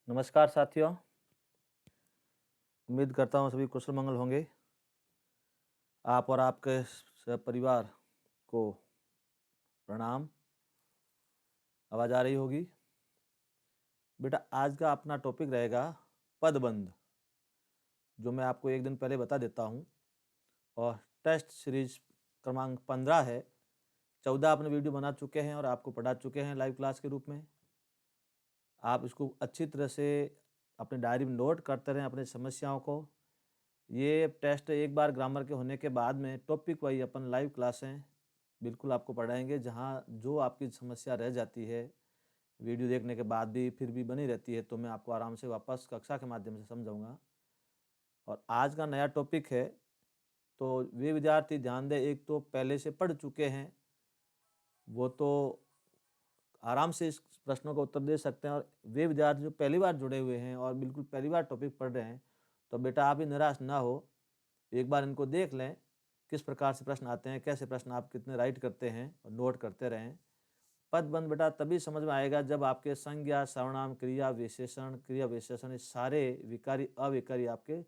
नमस्कार साथियों, उम्मीद करता हूँ सभी कुशल मंगल होंगे। आप और आपके परिवार को प्रणाम। आवाज़ आ रही होगी। बेटा, आज का अपना टॉपिक रहेगा पदबंध, जो मैं आपको एक दिन पहले बता देता हूँ। और टेस्ट सीरीज क्रमांक 15 है। 14 अपने वीडियो बना चुके हैं और आपको पढ़ा चुके हैं लाइव क्लास के रूप में। आप इसको अच्छी तरह से अपने डायरी में नोट करते रहें अपनी समस्याओं को। ये टेस्ट एक बार ग्रामर के होने के बाद में टॉपिक वाइज अपन लाइव क्लासें बिल्कुल आपको पढ़ाएंगे, जहाँ जो आपकी समस्या रह जाती है वीडियो देखने के बाद भी फिर भी बनी रहती है, तो मैं आपको आराम से वापस कक्षा के माध्यम से समझाऊंगा। और आज का नया टॉपिक है, तो वे विद्यार्थी ध्यान दें, एक तो पहले से पढ़ चुके हैं वो तो आराम से इस प्रश्नों का उत्तर दे सकते हैं, और वे विद्यार्थी जो पहली बार जुड़े हुए हैं और बिल्कुल पहली बार टॉपिक पढ़ रहे हैं, तो बेटा आप ही निराश ना हो। एक बार इनको देख लें किस प्रकार से प्रश्न आते हैं, कैसे प्रश्न आप कितने राइट करते हैं और नोट करते रहें। पदबंध बेटा तभी समझ में आएगा जब आपके संज्ञा, सर्वनाम, क्रिया विशेषण ये सारे विकारी अविकारी आपके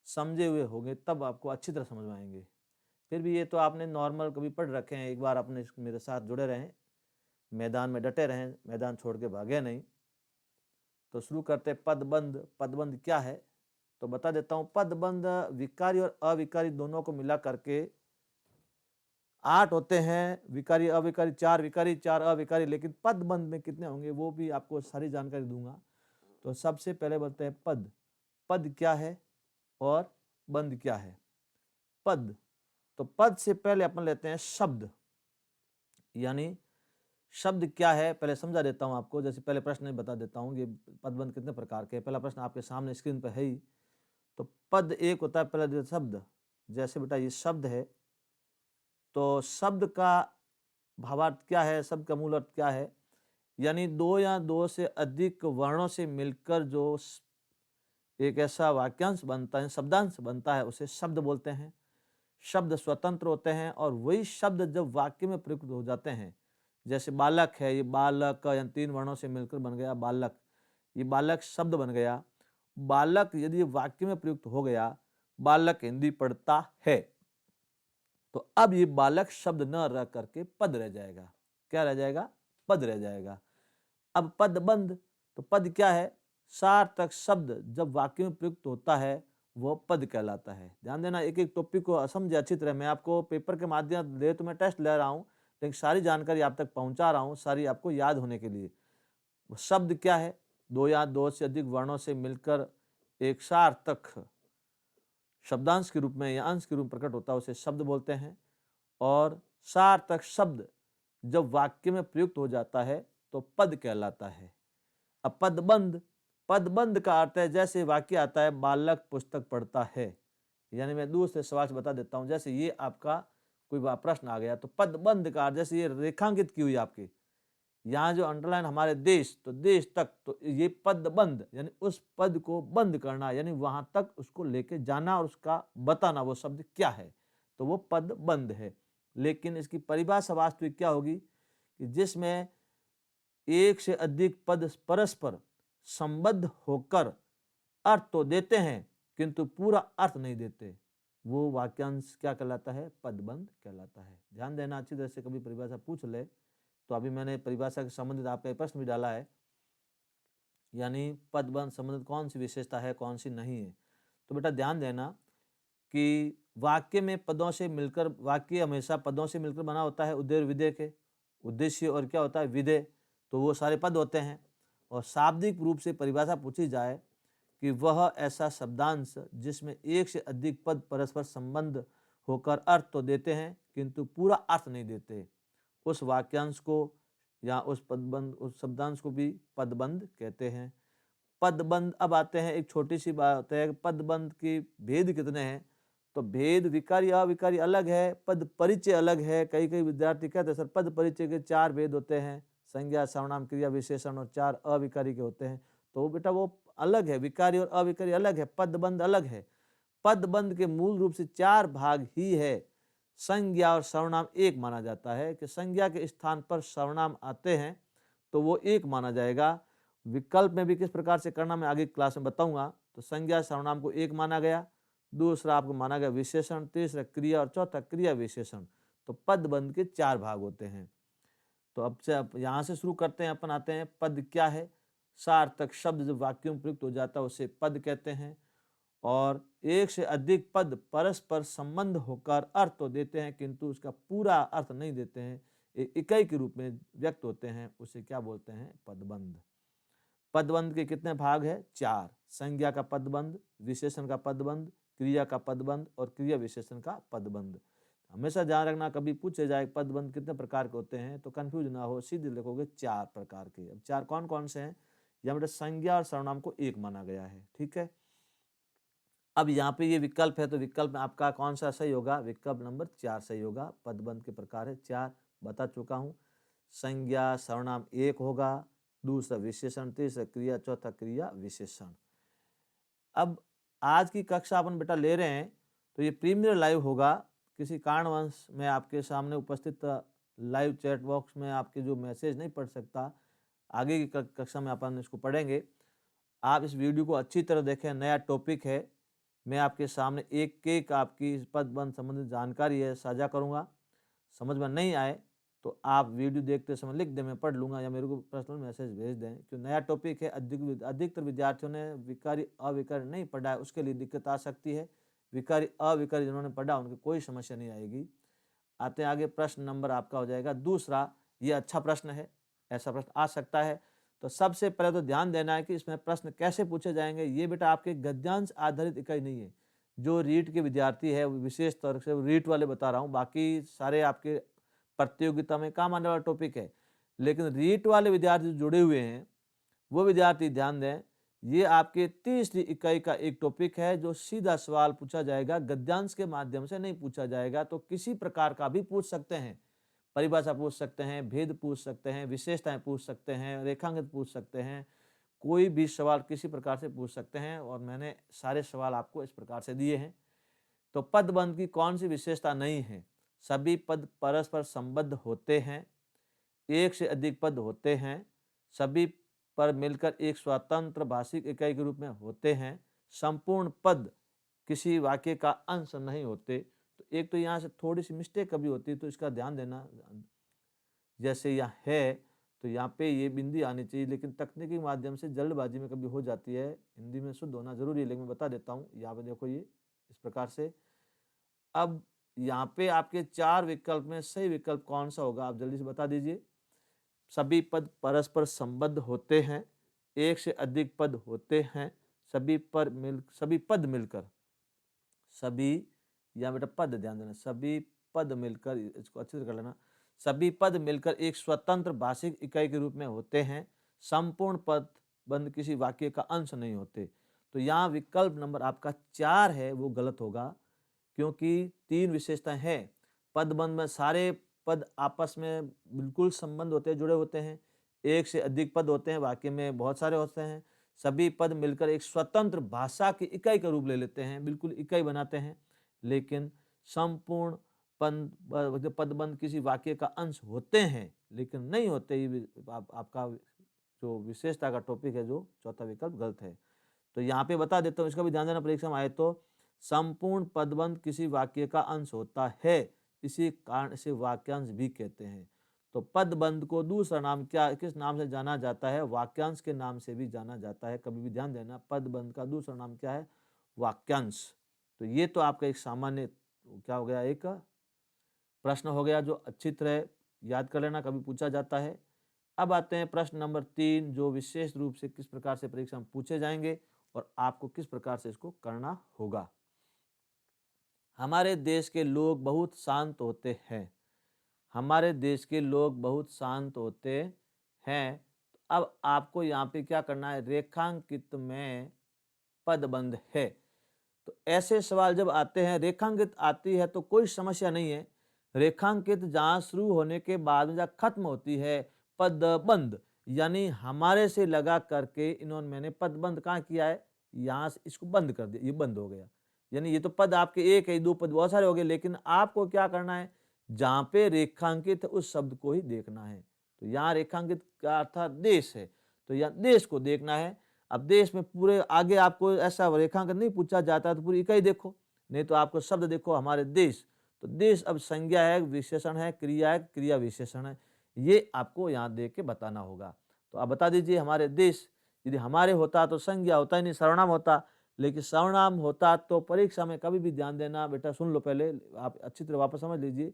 समझे हुए होंगे, तब आपको अच्छी तरह समझ में आएंगे। फिर भी ये तो आपने नॉर्मल कभी पढ़ रखे हैं, एक बार अपने मेरे साथ जुड़े रहें, मैदान में डटे रहें, मैदान छोड़ के भागे नहीं। तो शुरू करते पदबंध। पदबंध क्या है तो बता देता हूं। पदबंध विकारी और अविकारी दोनों को मिला करके 8 होते हैं। विकारी अविकारी 4 विकारी 4 अविकारी, लेकिन पदबंध में कितने होंगे वो भी आपको सारी जानकारी दूंगा। तो सबसे पहले बोलते हैं पद। पद क्या है और बंध क्या है। पद, तो पद से पहले अपन लेते हैं शब्द। यानी शब्द क्या है पहले समझा देता हूं आपको। जैसे पहले प्रश्न बता देता हूं, ये पदबंध कितने प्रकार के। पहला प्रश्न आपके सामने स्क्रीन पर है ही। तो पद एक होता है पहला शब्द। जैसे बेटा ये शब्द है, तो शब्द का भावार्थ क्या है, शब्द का मूल अर्थ क्या है। यानी दो या दो से अधिक वर्णों से मिलकर जो एक ऐसा वाक्यांश बनता है, शब्दांश बनता है, उसे शब्द बोलते हैं। शब्द स्वतंत्र होते हैं और वही शब्द जब वाक्य में प्रयुक्त हो जाते हैं, जैसे बालक है, ये बालक यानी 3 वर्णों से मिलकर बन गया बालक। ये बालक शब्द बन गया। बालक यदि वाक्य में प्रयुक्त हो गया, बालक हिंदी पढ़ता है, तो अब ये बालक शब्द न रह करके पद रह जाएगा। क्या रह जाएगा? पद रह जाएगा। अब पदबंध, तो पद क्या है? सार्थक शब्द जब वाक्य में प्रयुक्त होता है वो पद कहलाता है। ध्यान देना, एक एक टॉपिक को समझे अच्छी तरह। मैं आपको पेपर के माध्यम से तो मैं टेस्ट ले रहा हूं, लेकिन सारी जानकारी आप तक पहुंचा रहा हूं, सारी आपको याद होने के लिए। शब्द क्या है? दो या दो से अधिक वर्णों से मिलकर एक सार्थक शब्दांश के रूप में या अंश के रूप में प्रकट होता है, उसे शब्द बोलते हैं। और सार्थक शब्द जब वाक्य में प्रयुक्त हो जाता है तो पद कहलाता है। अब पदबंध, पदबंध का अर्थ है जैसे वाक्य आता है बालक पुस्तक पढ़ता है। यानी मैं दूसरे सवाल से बता देता हूं, जैसे ये आपका कोई प्रश्न आ गया, तो पदबंध का अर्थ जैसे ये रेखांकित की हुई आपकी यहाँ जो अंडरलाइन हमारे देश, तो देश तक, तो ये पदबंध यानी उस पद को बंद करना, यानी वहां तक उसको लेके जाना और उसका बताना वो शब्द क्या है, तो वो पदबंध है। लेकिन इसकी परिभाषा वास्तविक क्या होगी कि जिसमें एक से अधिक पद परस्पर संबद्ध होकर अर्थ तो देते हैं किंतु पूरा अर्थ नहीं देते, वो वाक्यांश क्या कहलाता है? पदबंध कहलाता है। ध्यान देना, अच्छी तरह से कभी परिभाषा पूछ ले तो अभी मैंने परिभाषा के संबंधित आपका एक प्रश्न भी डाला है, यानी पदबंध संबंधित कौन सी विशेषता है, कौन सी नहीं है। तो बेटा ध्यान देना कि वाक्य में पदों से मिलकर, वाक्य हमेशा पदों से मिलकर बना होता है, उद्देश्य विधेय के। उद्देश्य और क्या होता है? विधेय। तो वो सारे पद होते हैं। और शाब्दिक रूप से परिभाषा पूछी जाए कि वह ऐसा शब्दांश जिसमें एक से अधिक पद परस्पर संबंध होकर अर्थ तो देते हैं किंतु पूरा अर्थ नहीं देते, उस वाक्यांश को या उस पदबंध, उस शब्दांश को भी पदबंध कहते हैं। पदबंध, अब आते हैं एक छोटी सी बात है, पदबंध के भेद कितने हैं। तो भेद विकारी अविकारी अलग है, पद परिचय अलग है। कई कई विद्यार्थी कहते हैं सर पद परिचय के 4 भेद होते हैं, संज्ञा, सर्वनाम, क्रिया विशेषण, और 4 अविकारी के होते हैं। तो बेटा वो अलग है, विकारी और अविकारी अलग है, पदबंध अलग है। पदबंध के मूल रूप से 4 भाग ही है। संज्ञा और सर्वनाम एक माना जाता है कि संज्ञा के स्थान पर सर्वनाम आते हैं तो वो एक माना जाएगा। विकल्प में भी किस प्रकार से करना मैं आगे क्लास में बताऊंगा। तो संज्ञा सर्वनाम को एक माना गया, दूसरा आपको माना गया विशेषण, तीसरा क्रिया और चौथा क्रिया विशेषण। तो पदबंध के 4 भाग होते हैं। तो अब से यहाँ से शुरू करते हैं, अपन आते हैं पद क्या है। सार्थक शब्द जब वाक्यों में प्रयुक्त हो जाता है उसे पद कहते हैं। और एक से अधिक पद परस्पर संबंध होकर अर्थ तो देते हैं किंतु उसका पूरा अर्थ नहीं देते हैं, इकाई के रूप में व्यक्त होते हैं, उसे क्या बोलते हैं, पदबंध। पदबंध के कितने भाग है, 4। संज्ञा का पदबंध, विशेषण का पदबंध, क्रिया का पदबंध और क्रिया विशेषण का पदबंध। हमेशा ध्यान रखना, कभी पूछे जाए पदबंध कितने प्रकार के होते हैं तो कंफ्यूज ना हो, सीधे लिखोगे 4 प्रकार के। अब 4 कौन कौन से हैं, या मतलब संज्ञा और सर्वनाम को एक माना गया है, ठीक है। अब यहाँ पे ये विकल्प है तो विकल्प में आपका कौन सा सही होगा, विकल्प नंबर 4 सही होगा। पदबंध के प्रकार है 4, बता चुका हूँ। संज्ञा सर्वनाम एक होगा, दूसरा विशेषण, तीसरा क्रिया, चौथा क्रिया विशेषण। अब आज की कक्षा अपन बेटा ले रहे हैं तो ये प्रीमियर लाइव होगा। किसी कारणवश मैं आपके सामने उपस्थित लाइव चैट बॉक्स में आपके जो मैसेज नहीं पढ़ सकता, आगे की कक्षा में अपन इसको पढ़ेंगे। आप इस वीडियो को अच्छी तरह देखें, नया टॉपिक है। मैं आपके सामने एक एक आपकी पदबंध संबंधित जानकारी है साझा करूंगा। समझ में नहीं आए तो आप वीडियो देखते समय लिख दें, मैं पढ़ लूँगा, या मेरे को पर्सनल मैसेज भेज दें। क्यों नया टॉपिक है, अधिकतर विद्यार्थियों ने विकारी अविकारी नहीं पढ़ा है, उसके लिए दिक्कत आ सकती है। विकारी अविकारी जिन्होंने पढ़ा उनकी कोई समस्या नहीं आएगी। आते हैं आगे, प्रश्न नंबर आपका हो जाएगा दूसरा। ये अच्छा प्रश्न है, ऐसा प्रश्न आ सकता है। तो सबसे पहले तो ध्यान देना है कि इसमें प्रश्न कैसे पूछे जाएंगे। ये बेटा आपके गद्यांश आधारित इकाई नहीं है। जो रीट के विद्यार्थी है विशेष तौर से रीट वाले बता रहा हूँ, बाकी सारे आपके प्रतियोगिता में काम आने वाला टॉपिक है। लेकिन रीट वाले विद्यार्थी जुड़े हुए हैं वो विद्यार्थी ध्यान दें, ये आपके तीसरी इकाई का एक टॉपिक है जो सीधा सवाल पूछा जाएगा, गद्यांश के माध्यम से नहीं पूछा जाएगा। तो किसी प्रकार का भी पूछ सकते हैं, परिभाषा पूछ सकते हैं, भेद पूछ सकते हैं, विशेषताएं पूछ सकते हैं, रेखांकित पूछ सकते हैं, कोई भी सवाल किसी प्रकार से पूछ सकते हैं। और मैंने सारे सवाल आपको इस प्रकार से दिए हैं। तो पदबंध की कौन सी विशेषता नहीं है, सभी पद परस्पर संबद्ध होते हैं, एक से अधिक पद होते हैं, सभी पर मिलकर एक स्वतंत्र भाषिक इकाई के रूप में होते हैं, संपूर्ण पद किसी वाक्य का अंश नहीं होते। तो एक तो यहाँ से थोड़ी सी मिस्टेक कभी होती है तो इसका ध्यान देना। जैसे यहाँ है तो यहाँ पे ये बिंदी आनी चाहिए, लेकिन तकनीकी माध्यम से जल्दबाजी में कभी हो जाती है। हिंदी में शुद्ध होना जरूरी है, लेकिन मैं बता देता हूँ। यहाँ पे देखो ये इस प्रकार से। अब यहाँ पे आपके 4 विकल्प में सही विकल्प कौन सा होगा, आप जल्दी से बता दीजिए। सभी पद परस्पर संबद्ध होते हैं, एक से अधिक पद होते हैं, सभी पद मिलकर, सभी या बेटा पद ध्यान देना, सभी पद मिलकर, इसको अच्छे से कर लेना, सभी पद मिलकर एक स्वतंत्र भाषिक इकाई के रूप में होते हैं, संपूर्ण पद बंद किसी वाक्य का अंश नहीं होते। तो यहाँ विकल्प नंबर आपका 4 है वो गलत होगा, क्योंकि 3 विशेषताएं हैं। पदबंध में सारे पद आपस में बिल्कुल संबंध होते हैं, जुड़े होते हैं, एक से अधिक पद होते हैं, वाक्य में बहुत सारे होते हैं, सभी पद मिलकर एक स्वतंत्र भाषा की इकाई का रूप ले लेते हैं, बिल्कुल इकाई बनाते हैं। लेकिन संपूर्ण पदबंध किसी वाक्य का अंश होते हैं लेकिन नहीं होते। ये आपका जो विशेषता का टॉपिक है, जो चौथा विकल्प गलत है। तो यहाँ पे बता देता हूँ, इसका भी ध्यान देना परीक्षा में आए तो। संपूर्ण पदबंध किसी वाक्य का अंश होता है, इसी कारण इसे वाक्यांश भी कहते हैं। तो पदबंध को दूसरा नाम क्या, किस नाम से जाना जाता है, वाक्यांश के नाम से भी जाना जाता है। कभी भी ध्यान देना, पदबंध का दूसरा नाम क्या है, वाक्यांश। तो ये तो आपका एक सामान्य क्या हो गया, एक प्रश्न हो गया जो अच्छी तरह याद कर लेना, कभी पूछा जाता है। अब आते हैं प्रश्न नंबर 3, जो विशेष रूप से किस प्रकार से परीक्षा में पूछे जाएंगे और आपको किस प्रकार से इसको करना होगा। हमारे देश के लोग बहुत शांत होते हैं, हमारे देश के लोग बहुत शांत होते हैं। अब आपको यहाँ पे क्या करना है, रेखांकित में पदबंध है। तो ऐसे सवाल जब आते हैं, रेखांकित आती है तो कोई समस्या नहीं है। रेखांकित जहाँ शुरू होने के बाद में जहाँ खत्म होती है, पदबंध, यानी हमारे से लगा करके इन्होंने, मैंने पदबंध कहाँ किया है, यहाँ से इसको बंद कर दिया, ये बंद हो गया। यानी ये तो पद आपके एक है, दो पद बहुत सारे हो गए, लेकिन आपको क्या करना है, जहां पे रेखांकित है उस शब्द को ही देखना है। तो यहाँ रेखांकित का अर्थात देश है, तो यहाँ देश को देखना है। अब देश में पूरे आगे आपको ऐसा रेखांकन नहीं पूछा जाता तो पूरी इकाई देखो, नहीं तो आपको शब्द देखो हमारे देश। तो देश अब संज्ञा है, विशेषण है, क्रिया है, क्रिया विशेषण है, ये आपको यहाँ देख के बताना होगा। तो आप बता दीजिए हमारे देश, यदि हमारे होता तो संज्ञा होता ही नहीं, सर्वनाम होता, लेकिन सर्वनाम होता तो परीक्षा में कभी भी ध्यान देना, बेटा सुन लो पहले, आप अच्छी तरह वापस समझ लीजिए।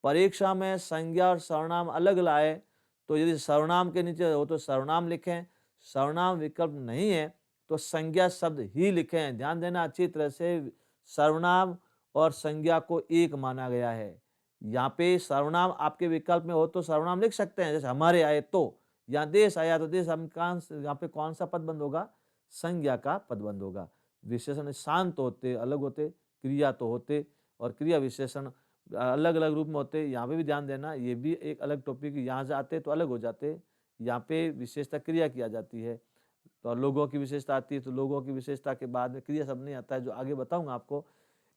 परीक्षा में संज्ञा और सर्वनाम अलग लाए, तो यदि सर्वनाम के नीचे हो तो सर्वनाम लिखें, सर्वनाम विकल्प नहीं है तो संज्ञा शब्द ही लिखें। ध्यान देना अच्छी तरह से, सर्वनाम और संज्ञा को एक माना गया है। यहाँ पे सर्वनाम आपके विकल्प में हो तो सर्वनाम लिख सकते हैं, जैसे हमारे आए तो, यहाँ देश आया तो देश, हम यहाँ पे कौन सा पद बंद होगा, संज्ञा का पद बंद होगा। विशेषण शांत होते, अलग होते, क्रिया तो होते, और क्रिया विशेषण अलग अलग रूप में होते। यहाँ पे भी ध्यान देना, ये भी एक अलग टॉपिक, यहाँ से आते तो अलग हो जाते। यहाँ पे विशेषता क्रिया की आ जाती है, तो लोगों की विशेषता आती है, तो लोगों की विशेषता के बाद में क्रिया शब्द नहीं आता है, जो आगे बताऊंगा आपको।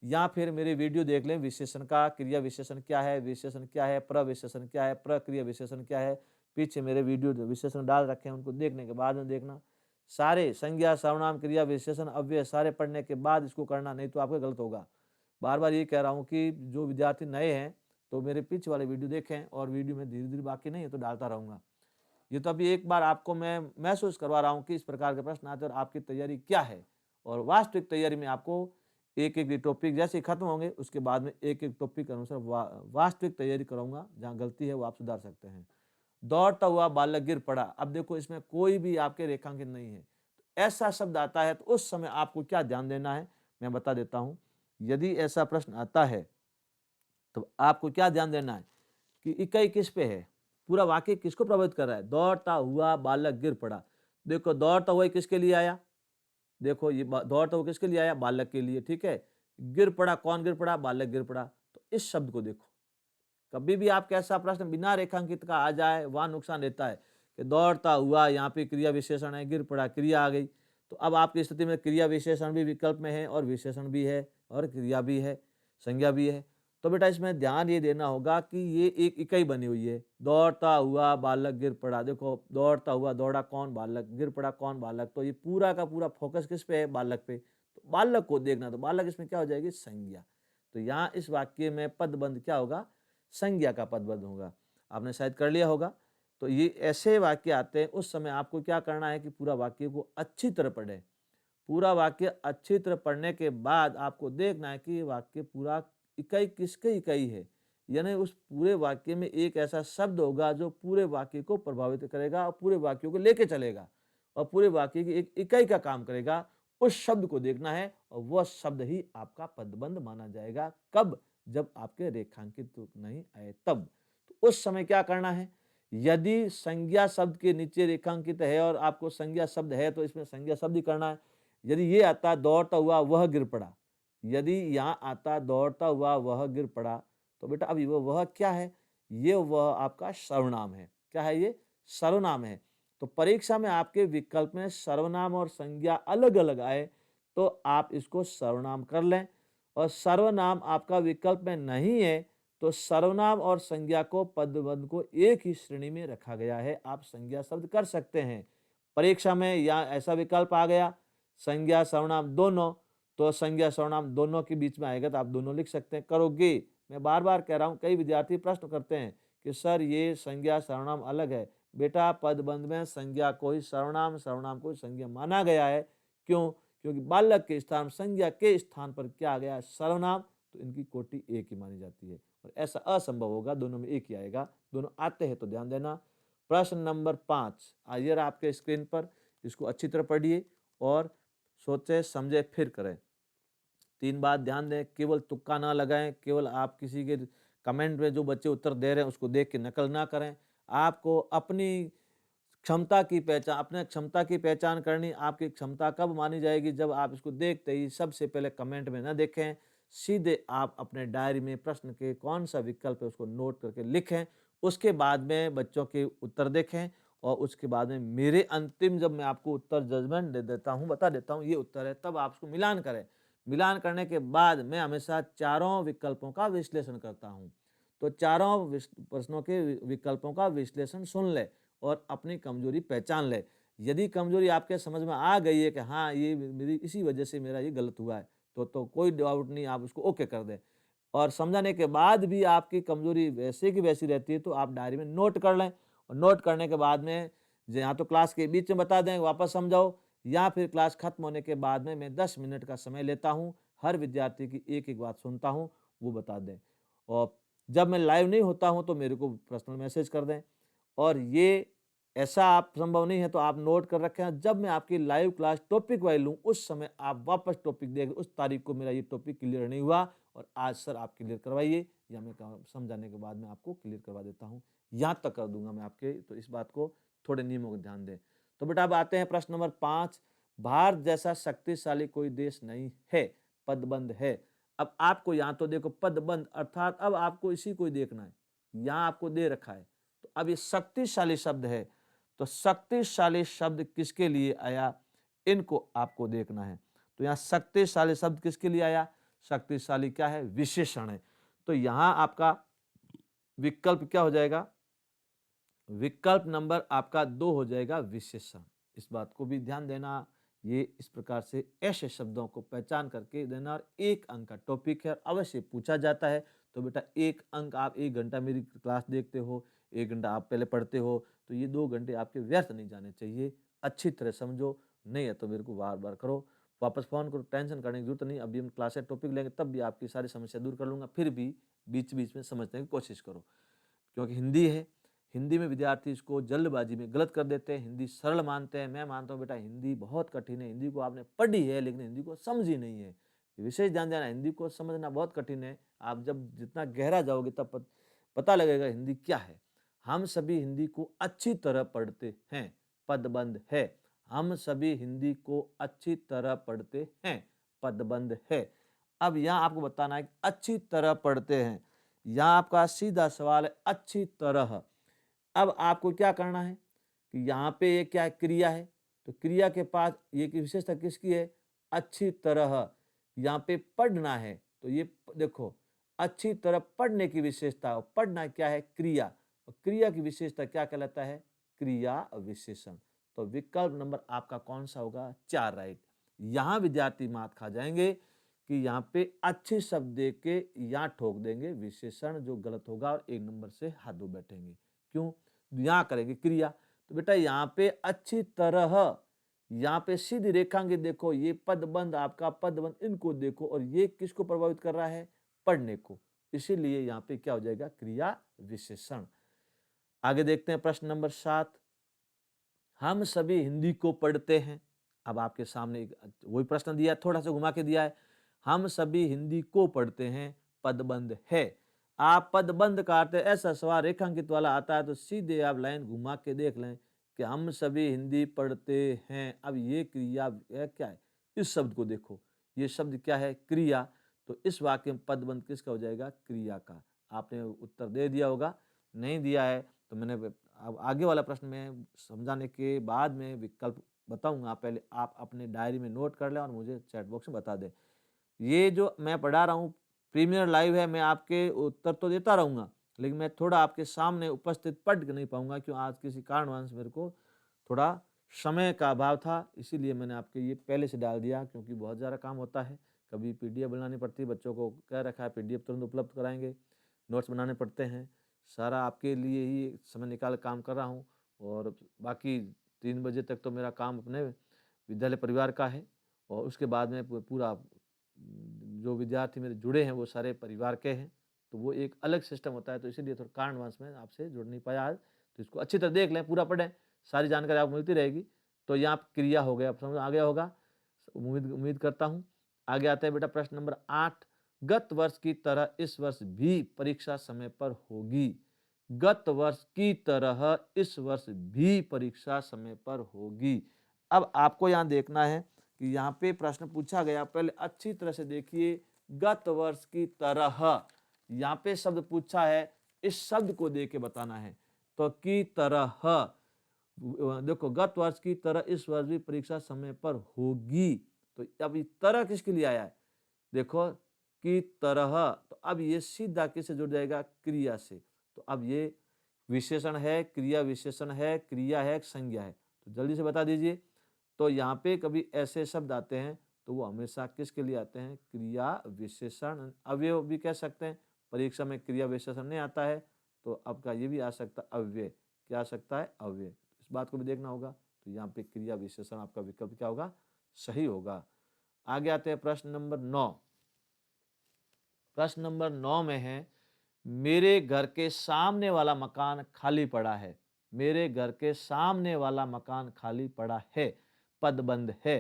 या फिर मेरे वीडियो देख लें, विशेषण का क्रिया विशेषण क्या है, विशेषण क्या है, प्रविशेषण क्या है, प्रक्रिया विशेषण क्या है, पीछे मेरे वीडियो विशेषण डाल रखे हैं, उनको देखने के बाद में देखना। सारे संज्ञा, सर्वनाम, क्रिया, विशेषण, अव्यय सारे पढ़ने के बाद इसको करना, नहीं तो आपका गलत होगा। बार बार ये कह रहा हूँ कि जो विद्यार्थी नए हैं तो मेरे पीछे वाले वीडियो देखें, और वीडियो में धीरे धीरे, बाकी नहीं है तो डालता रहूँगा। ये तो अभी एक बार आपको मैं महसूस करवा रहा हूँ कि इस प्रकार के प्रश्न आते हैं और आपकी तैयारी क्या है। और वास्तविक तैयारी में आपको एक एक टॉपिक जैसे ही खत्म होंगे उसके बाद में एक एक टॉपिक के अनुसार वास्तविक तैयारी कराऊंगा, जहाँ गलती है वो आप सुधार सकते हैं। दौड़ता हुआ बालक गिर पड़ा, अब देखो इसमें कोई भी आपके रेखांकित नहीं है, तो ऐसा शब्द आता है तो उस समय आपको क्या ध्यान देना है मैं बता देता हूँ। यदि ऐसा प्रश्न आता है तो आपको क्या ध्यान देना है कि इकाई किस पे है, पूरा वाक्य किसको प्रभावित कर रहा है। दौड़ता हुआ बालक गिर पड़ा, देखो दौड़ता हुआ किसके लिए आया, देखो ये दौड़ता हुआ किसके लिए आया, बालक के लिए, ठीक है। गिर पड़ा, कौन गिर पड़ा, बालक गिर पड़ा। तो इस शब्द को देखो, कभी भी आपके ऐसा प्रश्न बिना रेखांकित का आ जाए वहां नुकसान रहता है कि दौड़ता हुआ, यहाँ पे क्रिया विशेषण है, गिर पड़ा क्रिया आ गई, तो अब आपकी स्थिति में क्रिया विशेषण भी विकल्प में है और विशेषण भी है और क्रिया भी है, संज्ञा भी है। तो बेटा इसमें ध्यान ये देना होगा कि ये एक इकाई बनी हुई है। दौड़ता हुआ बालक गिर पड़ा, देखो दौड़ता हुआ, दौड़ा कौन, बालक, गिर पड़ा कौन, बालक, तो ये पूरा का पूरा फोकस किस पे है, बालक पे। तो बालक को देखना, तो बालक इसमें क्या हो जाएगी, संज्ञा। तो यहाँ इस वाक्य में पदबंध क्या होगा, संज्ञा का पदबंध होगा। आपने शायद कर लिया होगा। तो ये ऐसे वाक्य आते हैं, उस समय आपको क्या करना है कि पूरा वाक्य को अच्छी तरह पढ़ें। पूरा वाक्य अच्छी तरह पढ़ने के बाद आपको देखना है कि वाक्य पूरा इकाई किसके इकाई है, यानी उस पूरे वाक्य में एक ऐसा शब्द होगा जो पूरे वाक्य को प्रभावित करेगा और पूरे वाक्य को लेके चलेगा और पूरे वाक्य की एक इकाई का काम करेगा। उस शब्द को देखना है और वह शब्द ही आपका पदबंध माना जाएगा। कब, जब आपके रेखांकित नहीं आए तब। तो उस समय क्या करना है, यदि संज्ञा शब्द के नीचे रेखांकित है और आपको संज्ञा शब्द है तो इसमें संज्ञा शब्द ही करना है। यदि ये आता दौड़ता हुआ वह गिर पड़ा, यदि यहाँ आता दौड़ता हुआ वह गिर पड़ा, तो बेटा अभी वह क्या है, ये वह आपका सर्वनाम है। क्या है ये, सर्वनाम है। तो परीक्षा में आपके विकल्प में सर्वनाम और संज्ञा अलग अलग आए तो आप इसको सर्वनाम कर लें, और सर्वनाम आपका विकल्प में नहीं है तो सर्वनाम और संज्ञा को पदबंध को एक ही श्रेणी में रखा गया है, आप संज्ञा शब्द कर सकते हैं। परीक्षा में या ऐसा विकल्प आ गया संज्ञा सर्वनाम दोनों, तो संज्ञा सर्वनाम दोनों के बीच में आएगा तो आप दोनों लिख सकते हैं, करोगे। मैं बार बार कह रहा हूं, कई विद्यार्थी प्रश्न करते हैं कि सर ये संज्ञा सर्वनाम अलग है। बेटा पदबंध में संज्ञा को ही सर्वनाम, सर्वनाम को ही संज्ञा माना गया है। क्यों, क्योंकि बालक के स्थान, संज्ञा के स्थान पर क्या आ गया है, सर्वनाम, तो इनकी कोटि एक ही मानी जाती है। और ऐसा असंभव होगा, दोनों में एक ही आएगा। दोनों आते हैं तो ध्यान देना। प्रश्न नंबर 5 आइए आपके स्क्रीन पर, इसको अच्छी तरह पढ़िए और सोचे समझे फिर करें। 3 बात ध्यान दें, केवल तुक्का ना लगाएं, केवल आप किसी के कमेंट में जो बच्चे उत्तर दे रहे हैं उसको देख के नकल ना करें। आपको अपनी क्षमता की पहचान, अपने क्षमता की पहचान करनी। आपकी क्षमता कब मानी जाएगी, जब आप इसको देखते ही सबसे पहले कमेंट में ना देखें, सीधे आप अपने डायरी में प्रश्न के कौन सा विकल्प है उसको नोट करके लिखें। उसके बाद में बच्चों के उत्तर देखें और उसके बाद में मेरे अंतिम, जब मैं आपको उत्तर जजमेंट दे देता हूँ, बता देता हूँ ये उत्तर है, तब आप उसको मिलान करें। मिलान करने के बाद मैं हमेशा चारों विकल्पों का विश्लेषण करता हूँ। तो चारों प्रश्नों के विकल्पों का विश्लेषण सुन ले और अपनी कमजोरी पहचान ले। यदि कमजोरी आपके समझ में आ गई है कि हाँ, ये मेरी इसी वजह से मेरा ये गलत हुआ है, तो कोई डाउट नहीं, आप उसको ओके कर दें। और समझाने के बाद भी आपकी कमजोरी वैसे की वैसी रहती है, तो आप डायरी में नोट कर लें और नोट करने के बाद में या तो क्लास के बीच में बता दें, वापस समझाओ, या फिर क्लास खत्म होने के बाद में मैं 10 मिनट का समय लेता हूँ, हर विद्यार्थी की एक-एक बात सुनता हूँ, वो बता दें। और जब मैं लाइव नहीं होता हूँ तो मेरे को पर्सनल मैसेज कर दें। और ये ऐसा आप संभव नहीं है तो आप नोट कर रखें, जब मैं आपकी लाइव क्लास टॉपिक वाइज लूँ, उस समय आप वापस टॉपिक देख, उस तारीख को मेरा ये टॉपिक क्लियर नहीं हुआ और आज सर आप क्लियर करवाइए, या मैं समझाने के बाद में आपको क्लियर करवा देता हूँ, याद तक कर दूंगा मैं आपके। तो इस बात को, थोड़े नियमों को ध्यान दें। तो बेटा अब आते हैं प्रश्न नंबर 5। भारत जैसा शक्तिशाली कोई देश नहीं है, पदबंध है। अब आपको यहाँ तो देखो पदबंध, अर्थात अब आपको इसी को ही देखना है, यहाँ आपको दे रखा है। तो अब ये शक्तिशाली शब्द है, तो शक्तिशाली शब्द किसके लिए आया, इनको आपको देखना है। तो यहाँ शक्तिशाली शब्द किसके लिए आया, शक्तिशाली क्या है, विशेषण है। तो यहाँ आपका विकल्प क्या हो जाएगा, विकल्प नंबर आपका 2 हो जाएगा, विशेषण। इस बात को भी ध्यान देना। ये इस प्रकार से ऐसे शब्दों को पहचान करके देना, और 1 अंक का टॉपिक है, अवश्य पूछा जाता है। तो बेटा 1 अंक, आप 1 घंटा मेरी क्लास देखते हो, 1 घंटा आप पहले पढ़ते हो, तो ये 2 घंटे आपके व्यर्थ नहीं जाने चाहिए। अच्छी तरह समझो, नहीं है तो मेरे को बार-बार करो, वापस फ़ोन करो, टेंशन करने की ज़रूरत नहीं। अभी हम क्लास से टॉपिक लेंगे, तब भी आपकी सारी समस्या दूर कर लूँगा, फिर भी बीच-बीच में समझने की कोशिश करो। क्योंकि हिंदी है, हिंदी में विद्यार्थी इसको जल्दबाजी में गलत कर देते हैं, हिंदी सरल मानते हैं। मैं मानता हूँ बेटा हिंदी बहुत कठिन है, हिंदी को आपने पढ़ी है लेकिन हिंदी को समझी नहीं है। विशेष ध्यान देना, हिंदी को समझना बहुत कठिन है। आप जब जितना गहरा जाओगे तब पता लगेगा हिंदी क्या है। हम सभी हिंदी को अच्छी तरह पढ़ते हैं, पदबंध है। हम सभी हिंदी को अच्छी तरह पढ़ते हैं, पदबंध है। अब यहाँ आपको बताना है कि अच्छी तरह पढ़ते हैं, यहाँ आपका सीधा सवाल है, अच्छी तरह। अब आपको क्या करना है कि यहाँ पे ये क्या है, क्रिया है, तो क्रिया के पास ये की विशेषता किसकी है, अच्छी तरह। यहाँ पे पढ़ना है, तो ये देखो अच्छी तरह पढ़ने की विशेषता, पढ़ना क्या है, क्रिया, और क्रिया की विशेषता क्या कहलाता है, क्रिया विशेषण। तो विकल्प नंबर आपका कौन सा होगा, 4 राइट। यहाँ विद्यार्थी मात खा जाएंगे कि यहाँ पे अच्छे शब्द दे के यहाँ ठोक देंगे विशेषण, जो गलत होगा, और 1 नंबर से हाथ धो बैठेंगे। क्यों, यहाँ करेंगे क्रिया। तो बेटा यहाँ पे अच्छी तरह, यहाँ पे सीधी रेखांकित देखो, ये पदबंध, आपका पदबंध, इनको देखो, और ये किसको प्रभावित कर रहा है, पढ़ने को, इसीलिए यहाँ पे क्या हो जाएगा, क्रिया विशेषण। आगे देखते हैं प्रश्न नंबर 7। हम सभी हिंदी को पढ़ते हैं। अब आपके सामने वही प्रश्न दिया, थोड़ा सा घुमा के दिया है, हम सभी हिंदी को पढ़ते हैं, पदबंध है। आप पदबंध काटते ऐसा सवाल रेखांकित वाला आता है तो सीधे आप लाइन घुमा के देख लें कि हम सभी हिंदी पढ़ते हैं। अब ये क्रिया क्या है, इस शब्द को देखो, ये शब्द क्या है, क्रिया। तो इस वाक्य में पदबंध किसका हो जाएगा, क्रिया का। आपने उत्तर दे दिया होगा, नहीं दिया है तो मैंने अब आगे वाला प्रश्न में समझाने के बाद में विकल्प बताऊंगा, पहले आप अपने डायरी में नोट कर लें और मुझे चैट बॉक्स में बता दें। ये जो मैं पढ़ा रहा हूँ प्रीमियर लाइव है, मैं आपके उत्तर तो देता रहूँगा, लेकिन मैं थोड़ा आपके सामने उपस्थित पढ़ नहीं पाऊंगा, क्यों, आज किसी कारणवश मेरे को थोड़ा समय का अभाव था, इसीलिए मैंने आपके ये पहले से डाल दिया, क्योंकि बहुत ज़्यादा काम होता है। कभी पीडीएफ बनानी पड़ती है, बच्चों को कह रखा है पीडीएफ तुरंत उपलब्ध कराएंगे, नोट्स बनाने पड़ते हैं, सारा आपके लिए ही समय निकाल काम कर रहा हूँ। और बाकी 3 बजे तक तो मेरा काम अपने विद्यालय परिवार का है, और उसके बाद में पूरा जो विद्यार्थी मेरे जुड़े हैं वो सारे परिवार के हैं, तो वो एक अलग सिस्टम होता है, तो इसीलिए थोड़ा कारणवश में आपसे जुड़ नहीं पाया आज। तो इसको अच्छी तरह देख लें, पूरा पढ़ें, सारी जानकारी आपको मिलती रहेगी। तो यहाँ क्रिया हो गया, आप समझ आ गया होगा, उम्मीद करता हूँ। आगे आता है बेटा प्रश्न नंबर 8। गत वर्ष की तरह इस वर्ष भी परीक्षा समय पर होगी। गत वर्ष की तरह इस वर्ष भी परीक्षा समय पर होगी। अब आपको यहाँ देखना है कि यहाँ पे प्रश्न पूछा गया, पहले अच्छी तरह से देखिए, गत वर्ष की तरह, यहाँ पे शब्द पूछा है, इस शब्द को देख के बताना है। तो की तरह, देखो गत वर्ष की तरह इस वर्ष भी परीक्षा समय पर होगी, तो अब ये तरह किसके लिए आया है, देखो की तरह, तो अब ये सीधा किससे जुड़ जाएगा? क्रिया से। तो अब ये विशेषण है, क्रिया विशेषण है, क्रिया है, संज्ञा है। तो जल्दी से बता दीजिए। तो यहाँ पे कभी ऐसे शब्द आते हैं तो वो हमेशा किसके लिए आते हैं? क्रिया विशेषण। अव्यय भी कह सकते हैं, परीक्षा में क्रिया विशेषण नहीं आता है तो आपका ये भी आ सकता है अव्यय। क्या आ सकता है? अव्यय। इस बात को भी देखना होगा। तो यहाँ पे क्रिया विशेषण आपका विकल्प क्या होगा? सही होगा। आगे आते हैं प्रश्न नंबर 9। प्रश्न नंबर 9 में है, मेरे घर के सामने वाला मकान खाली पड़ा है। मेरे घर के सामने वाला मकान खाली पड़ा है, पदबंध है।